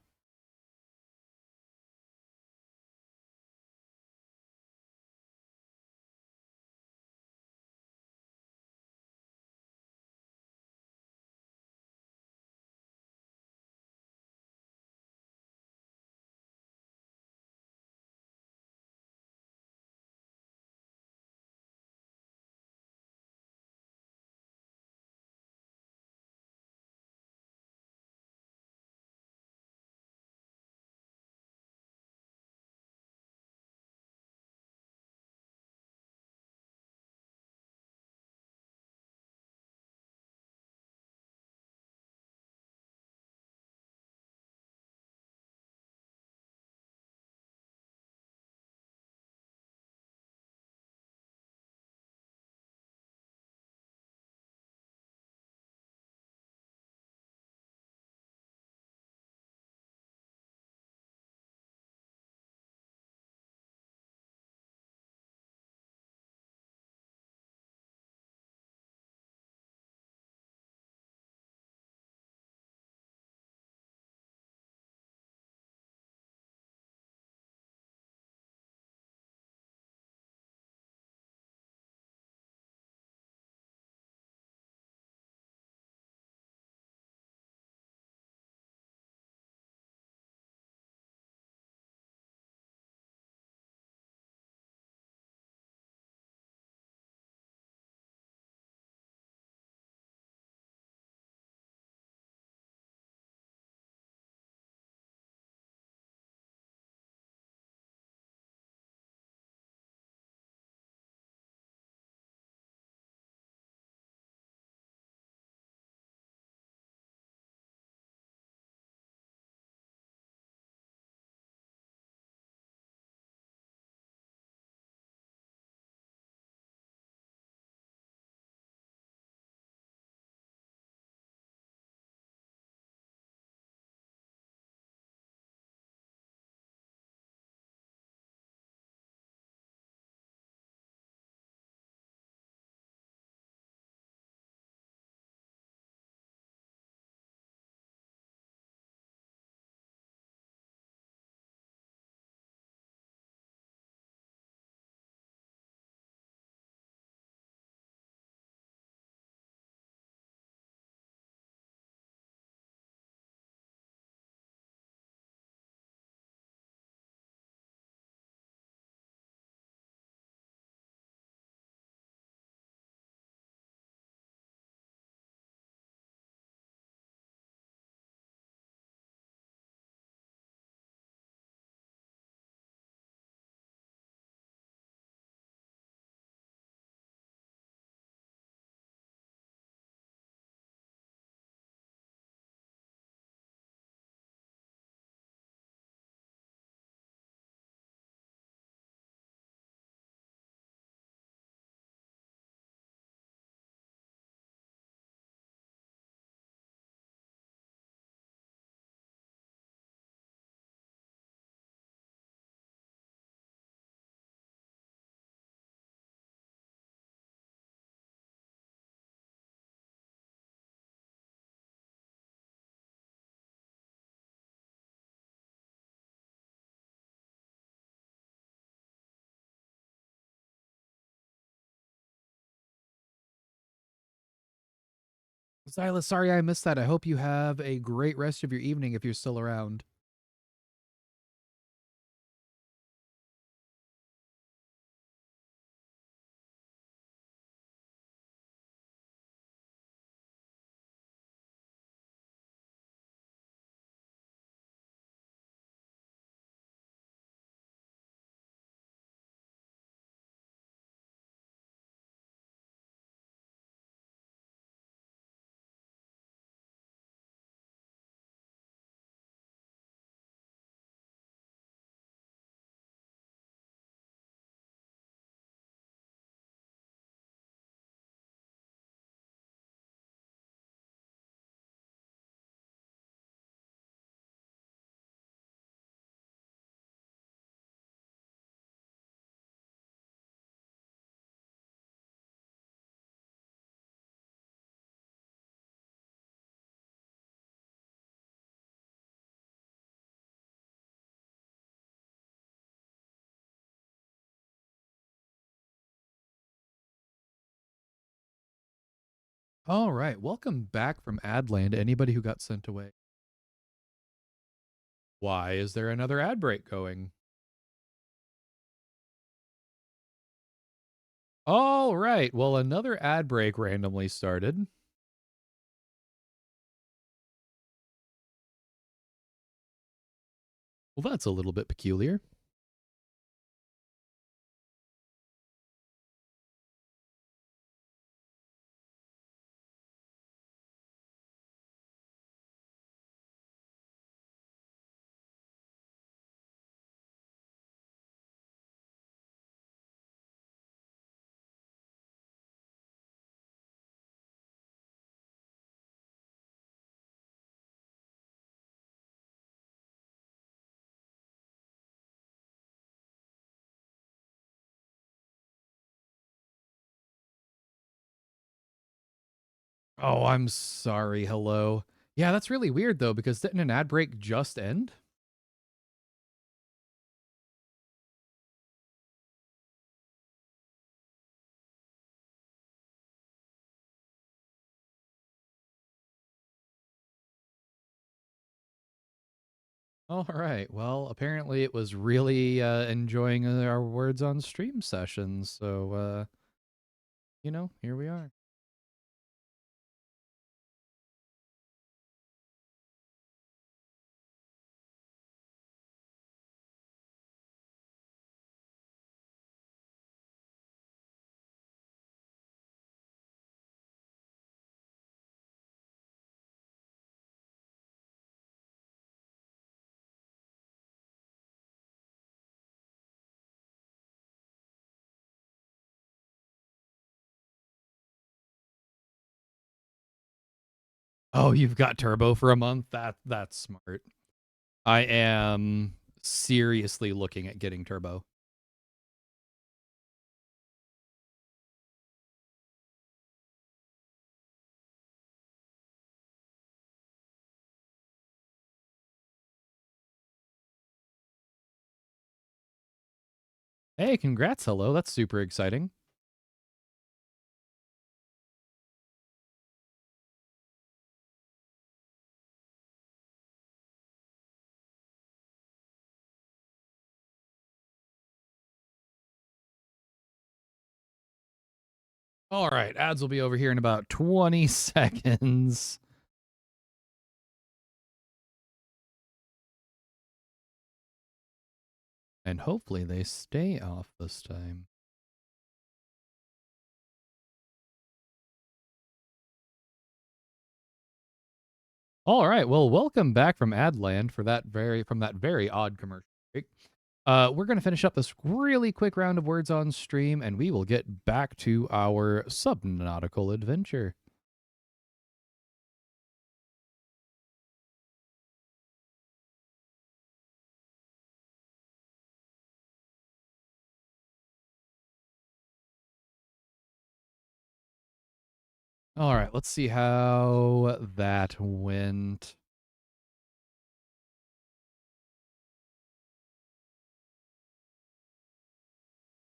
Silas, sorry I missed that. I hope you have a great rest of your evening if you're still around. All right, welcome back from Adland. Anybody who got sent away. Why is there another ad break going? All right, well, another ad break randomly started. Well, that's a little bit peculiar. Oh, I'm sorry. Hello. Yeah, that's really weird though, because didn't an ad break just end? All right. Well, apparently it was really enjoying our words on stream sessions. So, here we are. Oh, you've got turbo for a month? That's smart. I am seriously looking at getting turbo. Hey, congrats. Hello. That's super exciting. All right, ads will be over here in about 20 seconds. And hopefully they stay off this time. All right, well, welcome back from Adland from that very odd commercial break. We're going to finish up this really quick round of words on stream, and we will get back to our subnautical adventure. All right, let's see how that went.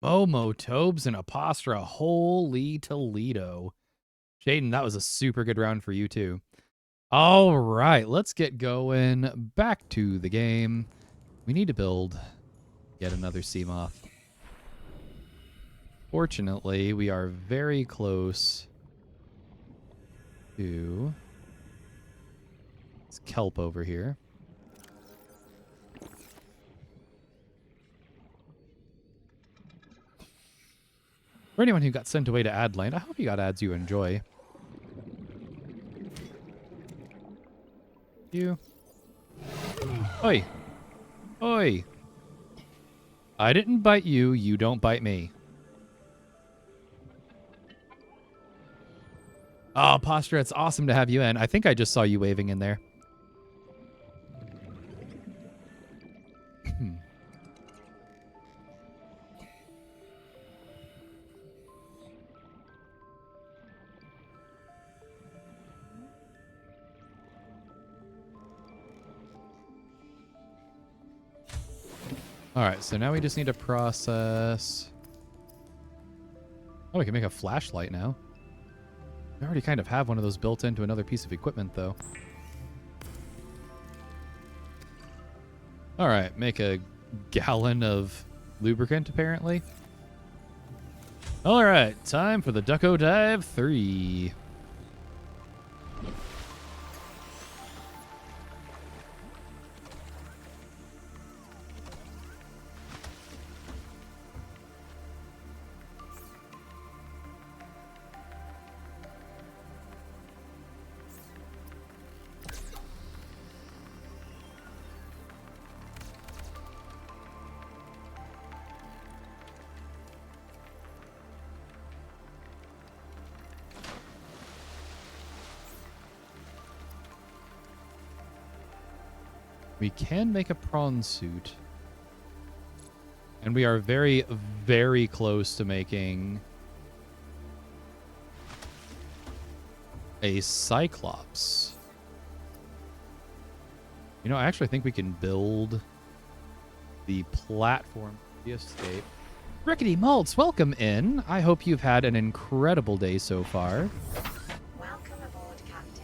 Momo, Tobes, and Apostra. Holy Toledo. Shaden, that was a super good round for you too. All right, let's get going. Back to the game. We need to build yet another Seamoth. Fortunately, we are very close to this kelp over here. For anyone who got sent away to Adland, I hope you got ads you enjoy. You. Oi. Oi. I didn't bite you. You don't bite me. Oh, Posture, it's awesome to have you in. I think I just saw you waving in there. All right, so now we just need to process... Oh, we can make a flashlight now. I already kind of have one of those built into another piece of equipment, though. All right, make a gallon of lubricant, apparently. All right, time for the Ducko Dive 3. We can make a prawn suit. And we are very, very close to making a Cyclops. You know, I actually think we can build the platform for the escape. Rickety Maltz, welcome in. I hope you've had an incredible day so far. Welcome aboard, Captain.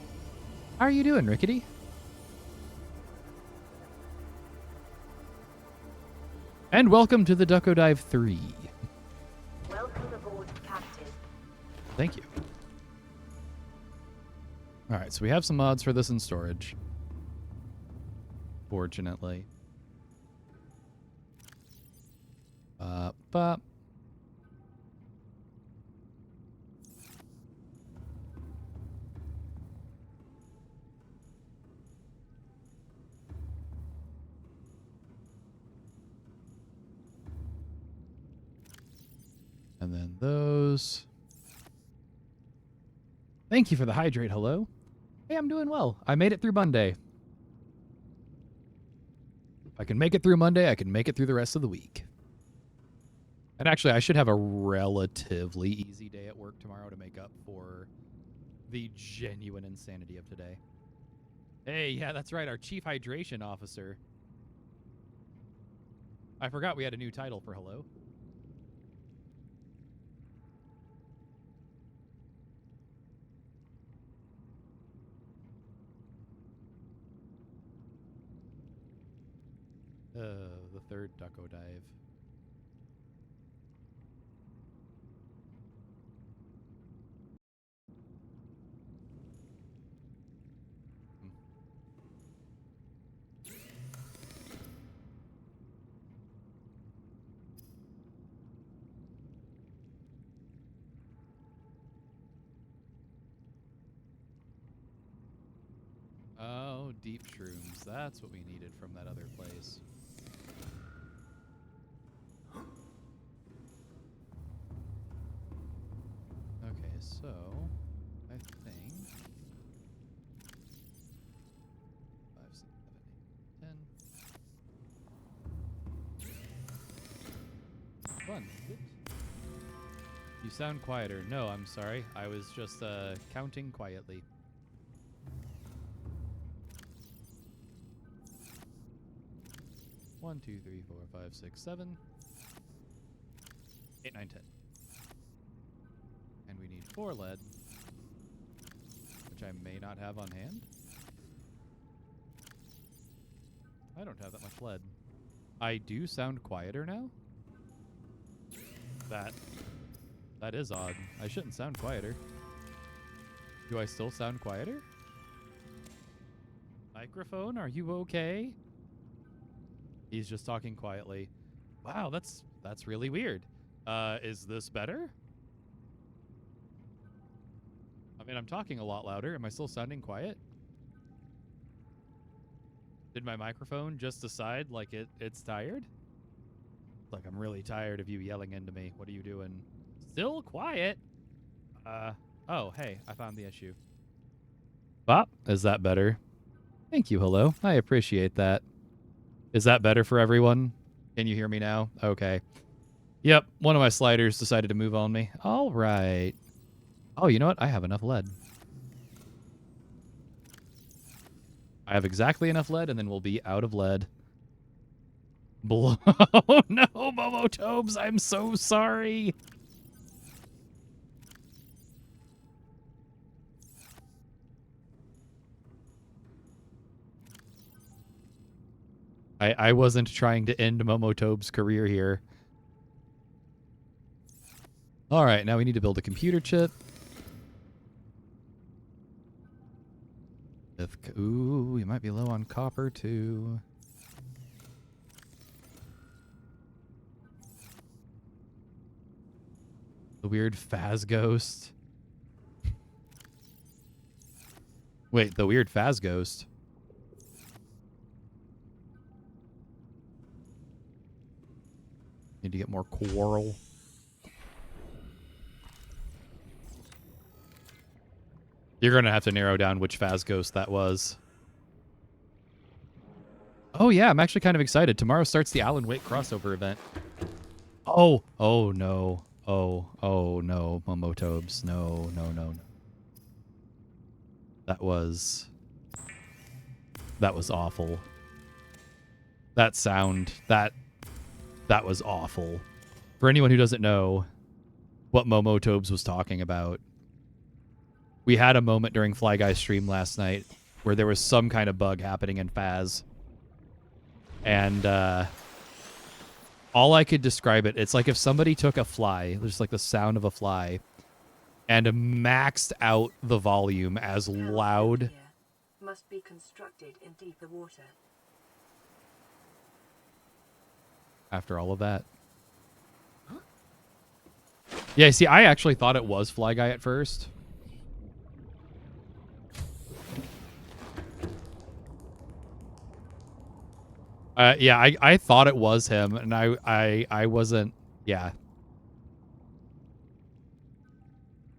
How are you doing, Rickety? And welcome to the Ducko Dive 3. Welcome aboard, Captain. Thank you. All right, so we have some mods for this in storage. Fortunately. Bop. And then those. Thank you for the hydrate. Hello. Hey, I'm doing well. I made it through Monday. If I can make it through Monday, I can make it through the rest of the week. And actually, I should have a relatively easy day at work tomorrow to make up for the genuine insanity of today. Hey, yeah, that's right. Our Chief Hydration Officer. I forgot we had a new title for hello. The third Ducko Dive. Oh, deep shrooms. That's what we needed from that other place. Okay, so I think 5, 6, 7, 8, 10. Fun. Oops. You sound quieter. No, I'm sorry. I was just counting quietly. One, 2, 3, 4, 5, 6, 7, 8, 9, 10. And we need 4 lead. which I may not have on hand. I don't have that much lead. I do sound quieter now. That is odd. I shouldn't sound quieter. Do I still sound quieter? Microphone, are you okay? He's just talking quietly. Wow, that's really weird. Is this better? I mean, I'm talking a lot louder. Am I still sounding quiet? Did my microphone just decide like it's tired? Like, I'm really tired of you yelling into me. What are you doing? Still quiet? Oh, hey, I found the issue. Bop, is that better? Thank you, hello. I appreciate that. Is that better for everyone? Can you hear me now? Okay. Yep, one of my sliders decided to move on me. All right. Oh, you know what? I have enough lead. I have exactly enough lead, and then we'll be out of lead. Oh, no, Momotobes, I'm so sorry. I wasn't trying to end Momotobe's career here. All right, now we need to build a computer chip. Ooh, we might be low on copper, too. The weird Phas ghost. Wait, the weird Phas ghost? Need to get more coral. You're going to have to narrow down which Phas ghost that was. Oh, yeah, I'm actually kind of excited. Tomorrow starts the Alan Wake crossover event. Oh no. Oh, no, Momotobes. No. That was awful. That sound, that was awful. For anyone who doesn't know what Momotobes was talking about, we had a moment during Fly Guy's stream last night where there was some kind of bug happening in Phas. And all I could describe it, it's like if somebody took a fly, just like the sound of a fly, and maxed out the volume as loud. Must be constructed in deeper water. After all of that. Yeah, see, I actually thought it was Fly Guy at first. Yeah, I thought it was him, and I wasn't, yeah.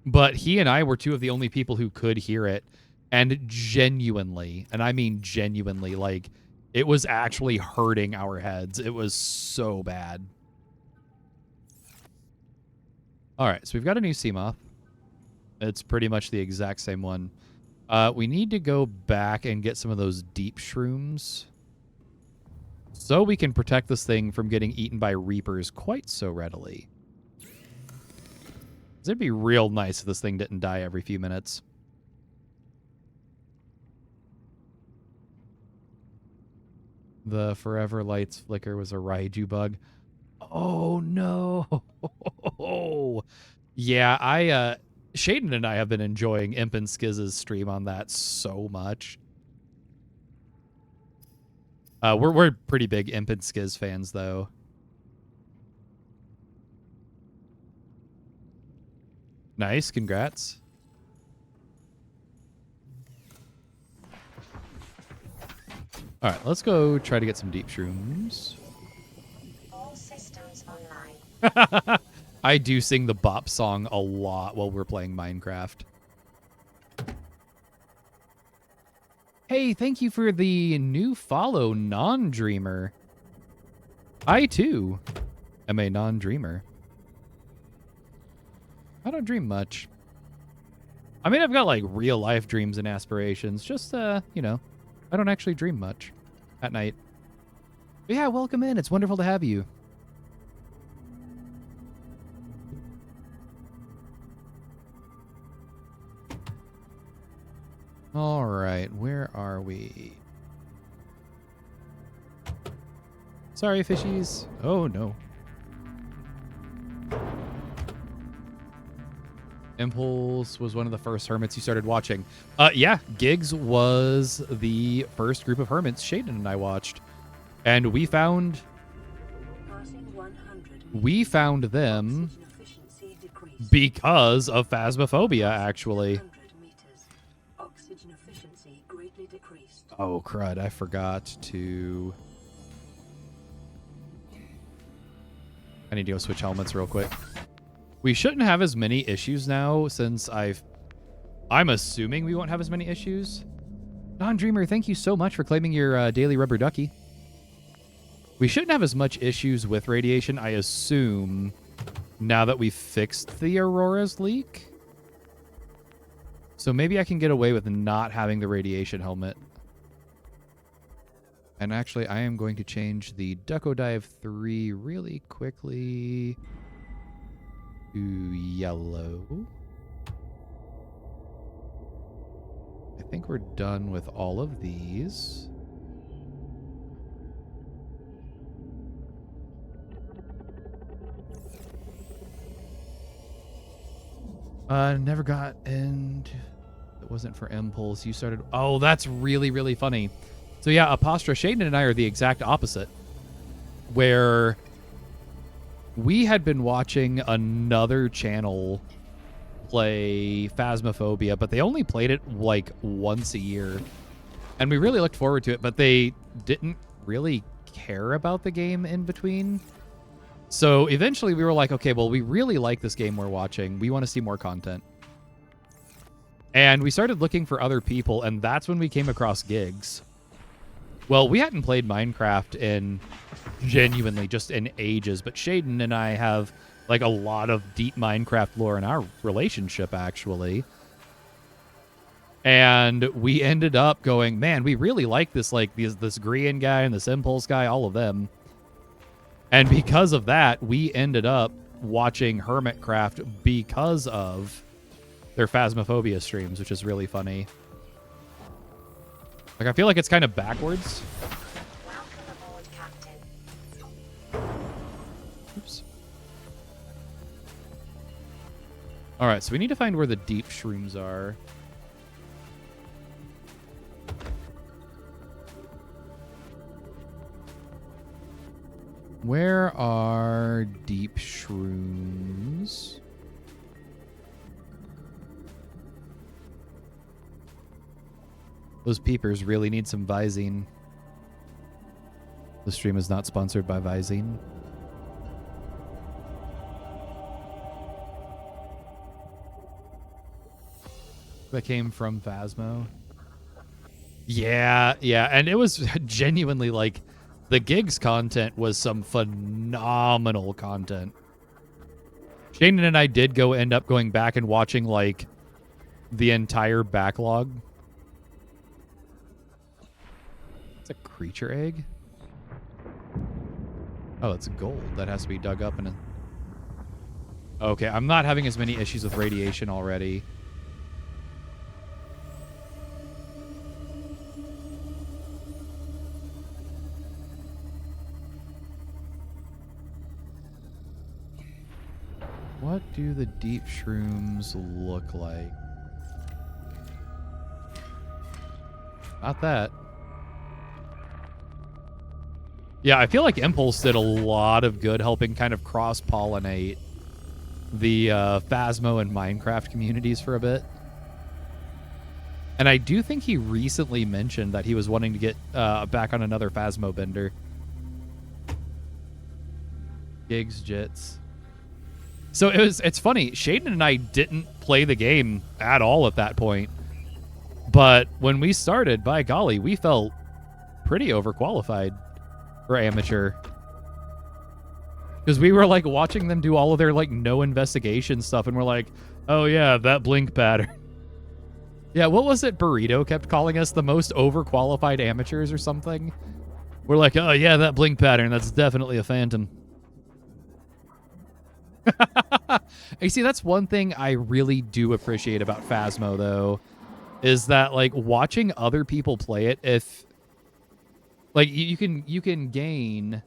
But he and I were two of the only people who could hear it, and genuinely, and I mean genuinely, like, it was actually hurting our heads. It was so bad. All right, so we've got a new Seamoth. It's pretty much the exact same one. We need to go back and get some of those deep shrooms, so we can protect this thing from getting eaten by reapers quite so readily. It'd be real nice if this thing didn't die every few minutes. The Forever Lights flicker was a Raiju bug. Oh, no. Yeah, Shaden and I have been enjoying Imp and Skiz's stream on that so much. We're pretty big Imp and Skiz fans, though. Nice, congrats. All right, let's go try to get some deep shrooms. All systems online. I do sing the bop song a lot while we're playing Minecraft. Hey, thank you for the new follow, Non-Dreamer. I, too, am a non-dreamer. I don't dream much. I mean, I've got, like, real-life dreams and aspirations. Just, you know, I don't actually dream much at night. But yeah, welcome in. It's wonderful to have you. All right, where are we? Sorry, fishies. Oh, no. Impulse was one of the first hermits you started watching. Yeah, Gigs was the first group of hermits Shaden and I watched. And we found them because of Phasmophobia, actually. Oxygen efficiency greatly decreased. Oh, crud. I forgot to... I need to go switch helmets real quick. We shouldn't have as many issues now since I'm assuming we won't have as many issues. Non-Dreamer, thank you so much for claiming your daily rubber ducky. We shouldn't have as much issues with radiation, I assume, now that we've fixed the Aurora's leak. So maybe I can get away with not having the radiation helmet. And actually, I am going to change the Ducko Dive 3 really quickly to yellow. I think we're done with all of these. Never got into... It wasn't for Impulse. You started... Oh, that's really, really funny. So yeah, Apostra, Shaden and I are the exact opposite. Where we had been watching another channel play Phasmophobia, but they only played it like once a year. And we really looked forward to it, but they didn't really care about the game in between. So eventually we were like, okay, well, we really like this game we're watching. We want to see more content. And we started looking for other people, and that's when we came across Gigs. Well, we hadn't played Minecraft in genuinely just in ages, but Shaden and I have like a lot of deep Minecraft lore in our relationship, actually. And we ended up going, man, we really like this, like this Grian guy and this Impulse guy, all of them. And because of that, we ended up watching Hermitcraft because of their Phasmophobia streams, which is really funny. Like, I feel like it's kind of backwards. Welcome aboard, Captain. Oops. All right, so we need to find where the deep shrooms are. Where are deep shrooms? Those peepers really need some Visine. The stream is not sponsored by Visine. That came from Phasmo. Yeah, and it was genuinely like the Gigs content was some phenomenal content. Shane and I did end up going back and watching like the entire backlog. It's a creature egg? Oh, it's gold. That has to be dug up in a... Okay, I'm not having as many issues with radiation already. What do the deep shrooms look like? Not that. Yeah, I feel like Impulse did a lot of good helping kind of cross-pollinate the Phasmo and Minecraft communities for a bit. And I do think he recently mentioned that he was wanting to get back on another Phasmo bender. Gigs, Jits. So it's funny, Shaden and I didn't play the game at all at that point. But when we started, by golly, we felt pretty overqualified for amateur. Because we were like watching them do all of their like no investigation stuff and we're like, oh yeah, that blink pattern. Yeah, what was it Burrito kept calling us? The most overqualified amateurs or something? We're like, oh yeah, that blink pattern, that's definitely a phantom. You see, that's one thing I really do appreciate about Phasmo, though, is that like watching other people play it, if like you can gain.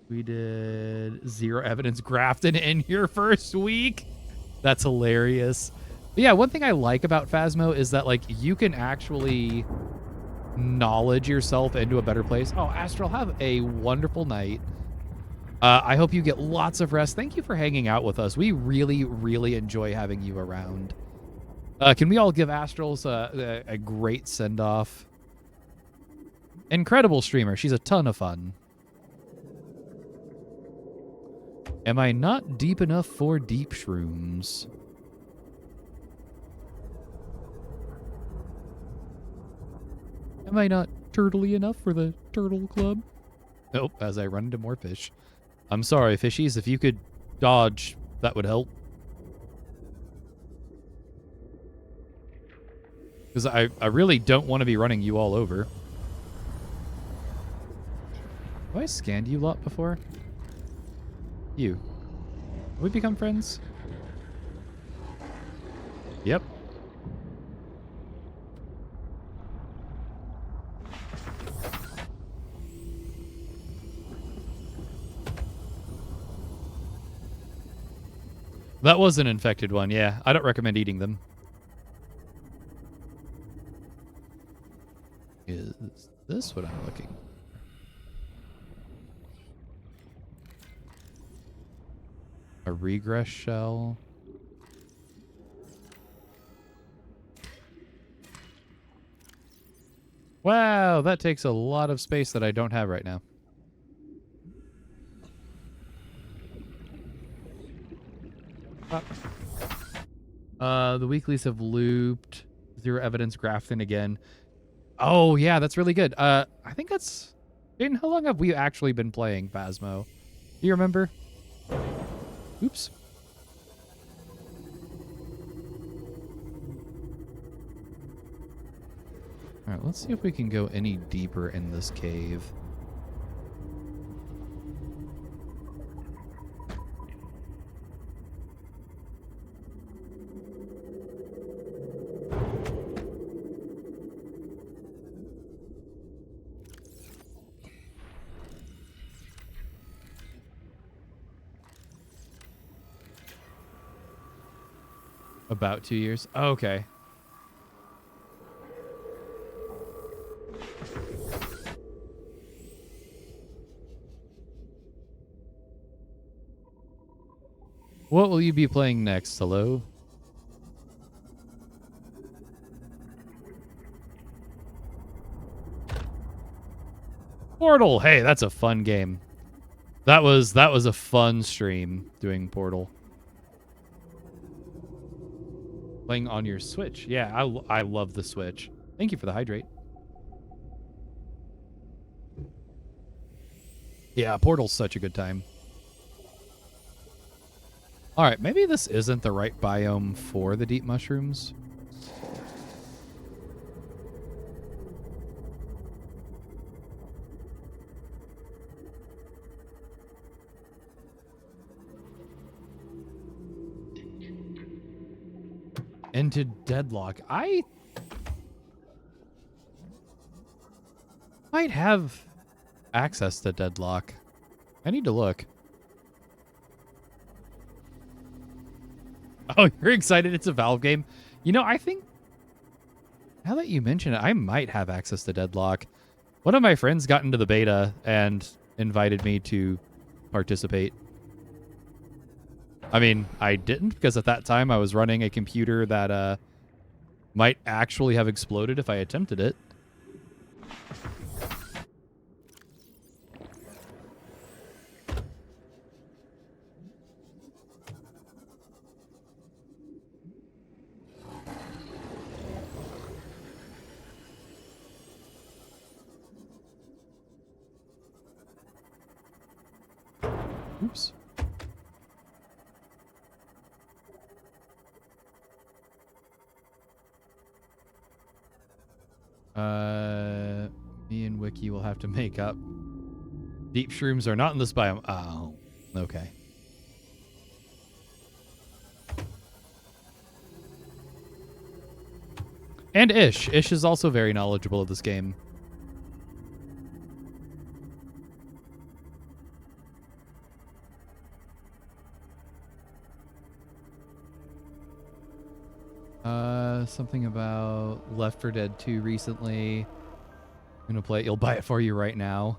We did 0 evidence grafted in your first week. That's hilarious. But yeah, one thing I like about Phasmo is that like you can actually knowledge yourself into a better place. Oh, Astral, have a wonderful night. I hope you get lots of rest. Thank you for hanging out with us. We really, really enjoy having you around. Can we all give Astrals a great send-off? Incredible streamer. She's a ton of fun. Am I not deep enough for deep shrooms? Am I not turtly enough for the turtle club? Nope, as I run into more fish. I'm sorry, fishies. If you could dodge, that would help. Because I really don't want to be running you all over. Have I scanned you lot before? You. Have we become friends? Yep. That was an infected one, yeah. I don't recommend eating them. Is this what I'm looking? A regress shell. Wow, that takes a lot of space that I don't have right now. The weeklies have looped. 0 evidence grafting again. Oh, yeah, that's really good. I think that's... Jaden, how long have we actually been playing Phasmo? Do you remember? Oops. All right, let's see if we can go any deeper in this cave. About 2 years. Oh, okay. What will you be playing next? Hello? Portal. Hey, that's a fun game. That was a fun stream doing Portal. Playing on your Switch. Yeah, I love the Switch. Thank you for the hydrate. Yeah, Portal's such a good time. All right, maybe this isn't the right biome for the deep mushrooms. Into Deadlock. I might have access to Deadlock. I need to look. Oh, you're excited it's a Valve game? You know, I think, now that you mention it, I might have access to Deadlock. One of my friends got into the beta and invited me to participate. I mean, I didn't because at that time I was running a computer that might actually have exploded if I attempted it. Oops. Me and Wiki will have to make up. Deep shrooms are not in this biome. Oh, okay. And Ish. Ish is also very knowledgeable of this game. Something about Left 4 Dead 2 recently. I'm gonna play it. You'll buy it for you right now.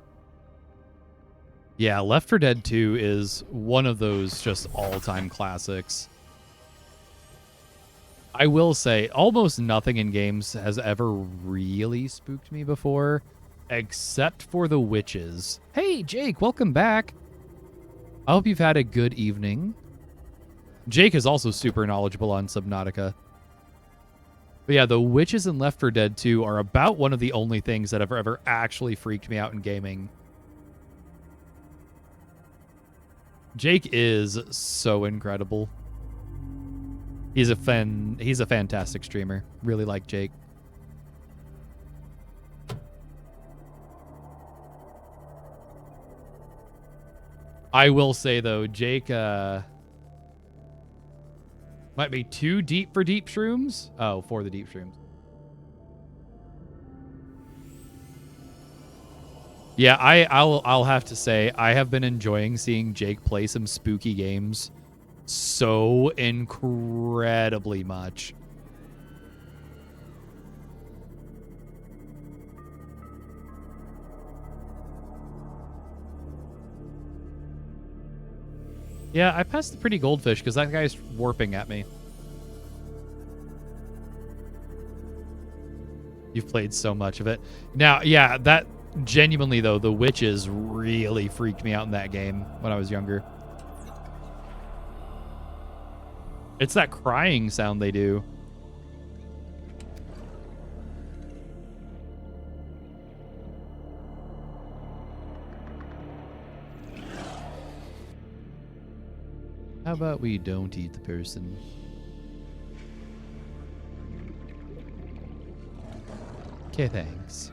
Yeah, Left 4 Dead 2 is one of those just all-time classics. I will say, almost nothing in games has ever really spooked me before, except for the witches. Hey, Jake, welcome back. I hope you've had a good evening. Jake is also super knowledgeable on Subnautica. But yeah, the witches in Left 4 Dead 2 are about one of the only things that have ever actually freaked me out in gaming. Jake is so incredible. He's a fantastic streamer. Really like Jake. I will say though, Jake might be too deep for deep shrooms. Oh, for the deep shrooms. Yeah, I'll have to say I have been enjoying seeing Jake play some spooky games so incredibly much. Yeah, I passed the pretty goldfish because that guy's warping at me. You've played so much of it. Now, yeah, that genuinely though, the witches really freaked me out in that game when I was younger. It's that crying sound they do. How about we don't eat the person? Okay, thanks.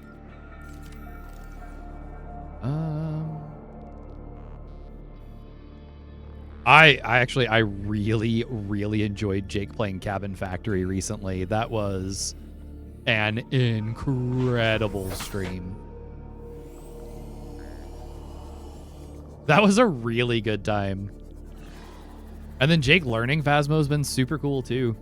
I really enjoyed Jake playing Cabin Factory recently. That was an incredible stream. That was a really good time. And then Jake learning Phasmo has been super cool too.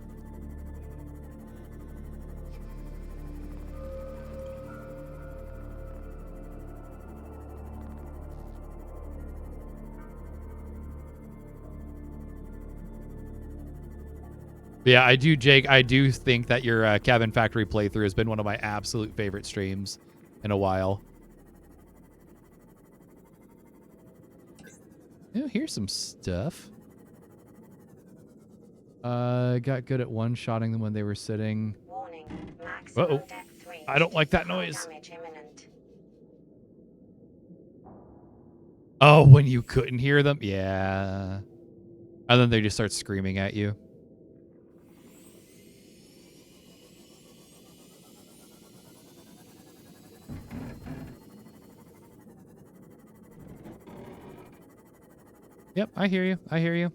Yeah, I do, Jake. I do think that your Cabin Factory playthrough has been one of my absolute favorite streams in a while. Oh, here's some stuff. Got good at one-shotting them when they were sitting. Warning. Uh-oh. Depth reached. I don't like that Hull noise. damage imminent. Oh, when you couldn't hear them? Yeah. And then they just start screaming at you. Yep, I hear you. I hear you.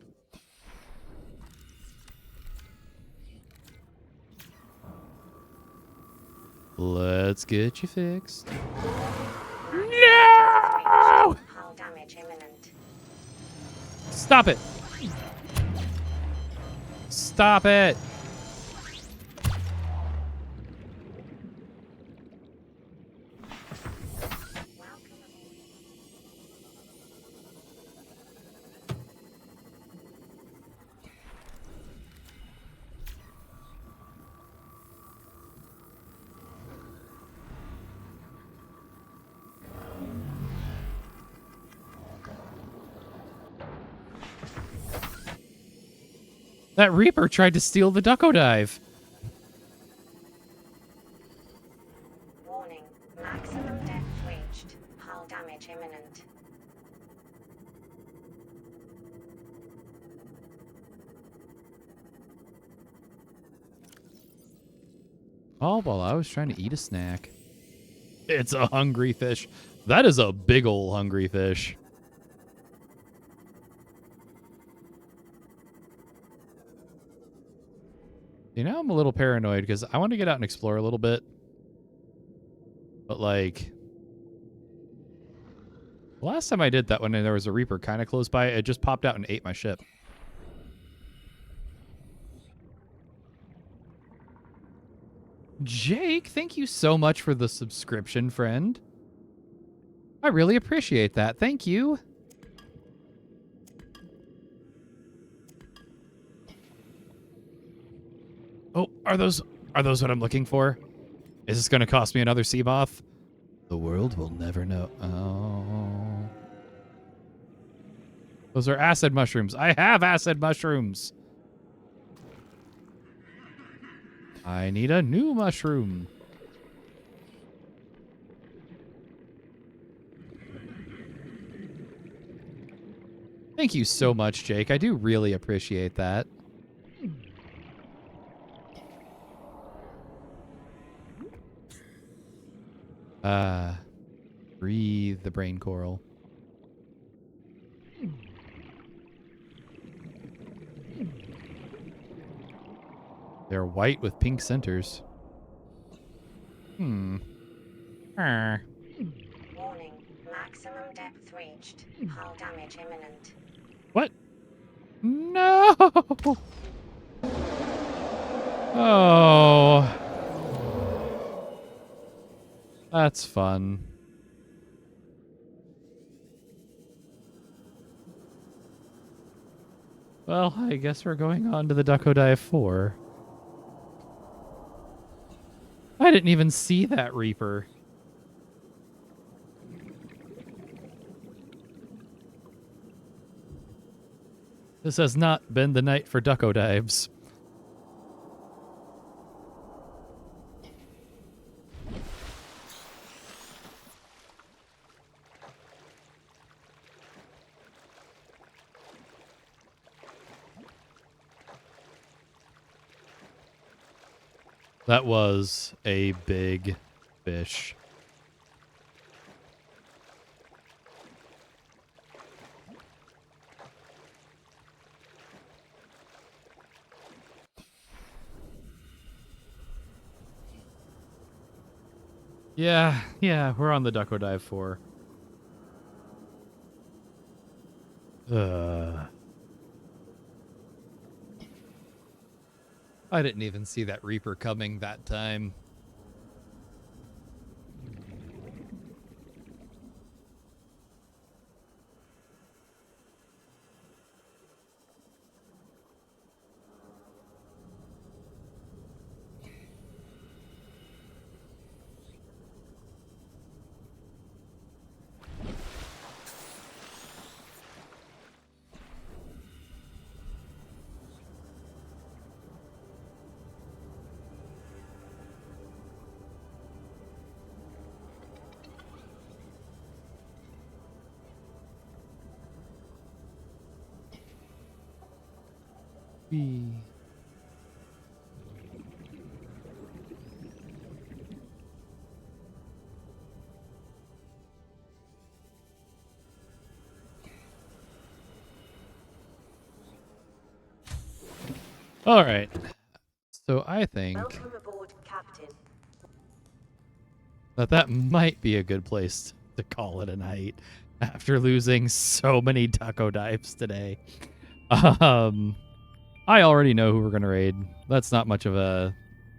Let's get you fixed. No! Hull damage imminent. Stop it. Stop it. That Reaper tried to steal the Ducko Dive. Warning. Maximum depth reached. Hull damage imminent. Oh, well, I was trying to eat a snack. It's a hungry fish. That is a big ol' hungry fish. You know, I'm a little paranoid because I want to get out and explore a little bit. But, like, the last time I did that when there was a Reaper kind of close by, it just popped out and ate my ship. Jake, thank you so much for the subscription, friend. I really appreciate that. Thank you. Oh, are those what I'm looking for? Is this going to cost me another sea moth? The world will never know. Oh. Those are acid mushrooms. I have acid mushrooms. I need a new mushroom. Thank you so much, Jake. I do really appreciate that. Breathe the brain coral. They're white with pink centers. Warning. Maximum depth reached. Hull damage imminent. What? No! Oh. That's fun. Well, I guess we're going on to the Ducko Dive 4. I didn't even see that Reaper. This has not been the night for Ducko Dives. That was a big fish. Yeah, we're on the Ducko Dive 4. I didn't even see that Reaper coming that time. All right. So I think Welcome aboard, Captain. that might be a good place to call it a night after losing so many Ducko Dives today. I already know who we're going to raid. That's not much of a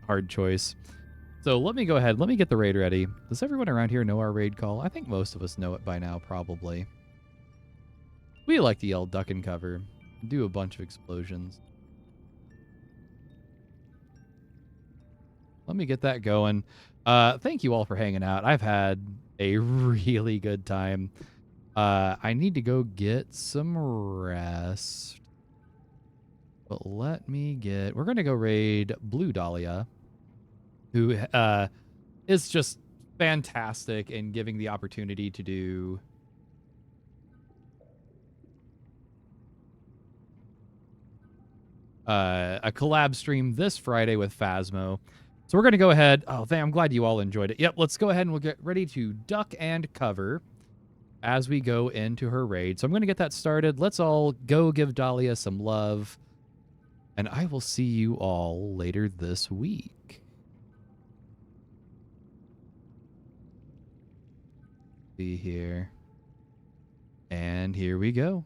hard choice. So let me go ahead. Let me get the raid ready. Does everyone around here know our raid call? I think most of us know it by now, probably. We like to yell duck and cover. Do a bunch of explosions. Let me get that going. Thank you all for hanging out. I've had a really good time. I need to go get some rest. But let me get... We're going to go raid Blue Dahlia, who is just fantastic in giving the opportunity to do... a collab stream this Friday with Phasmo. So we're going to go ahead. Oh, I'm glad you all enjoyed it. Yep, let's go ahead and we'll get ready to duck and cover as we go into her raid. So I'm going to get that started. Let's all go give Dahlia some love. And I will see you all later this week. See here. And here we go.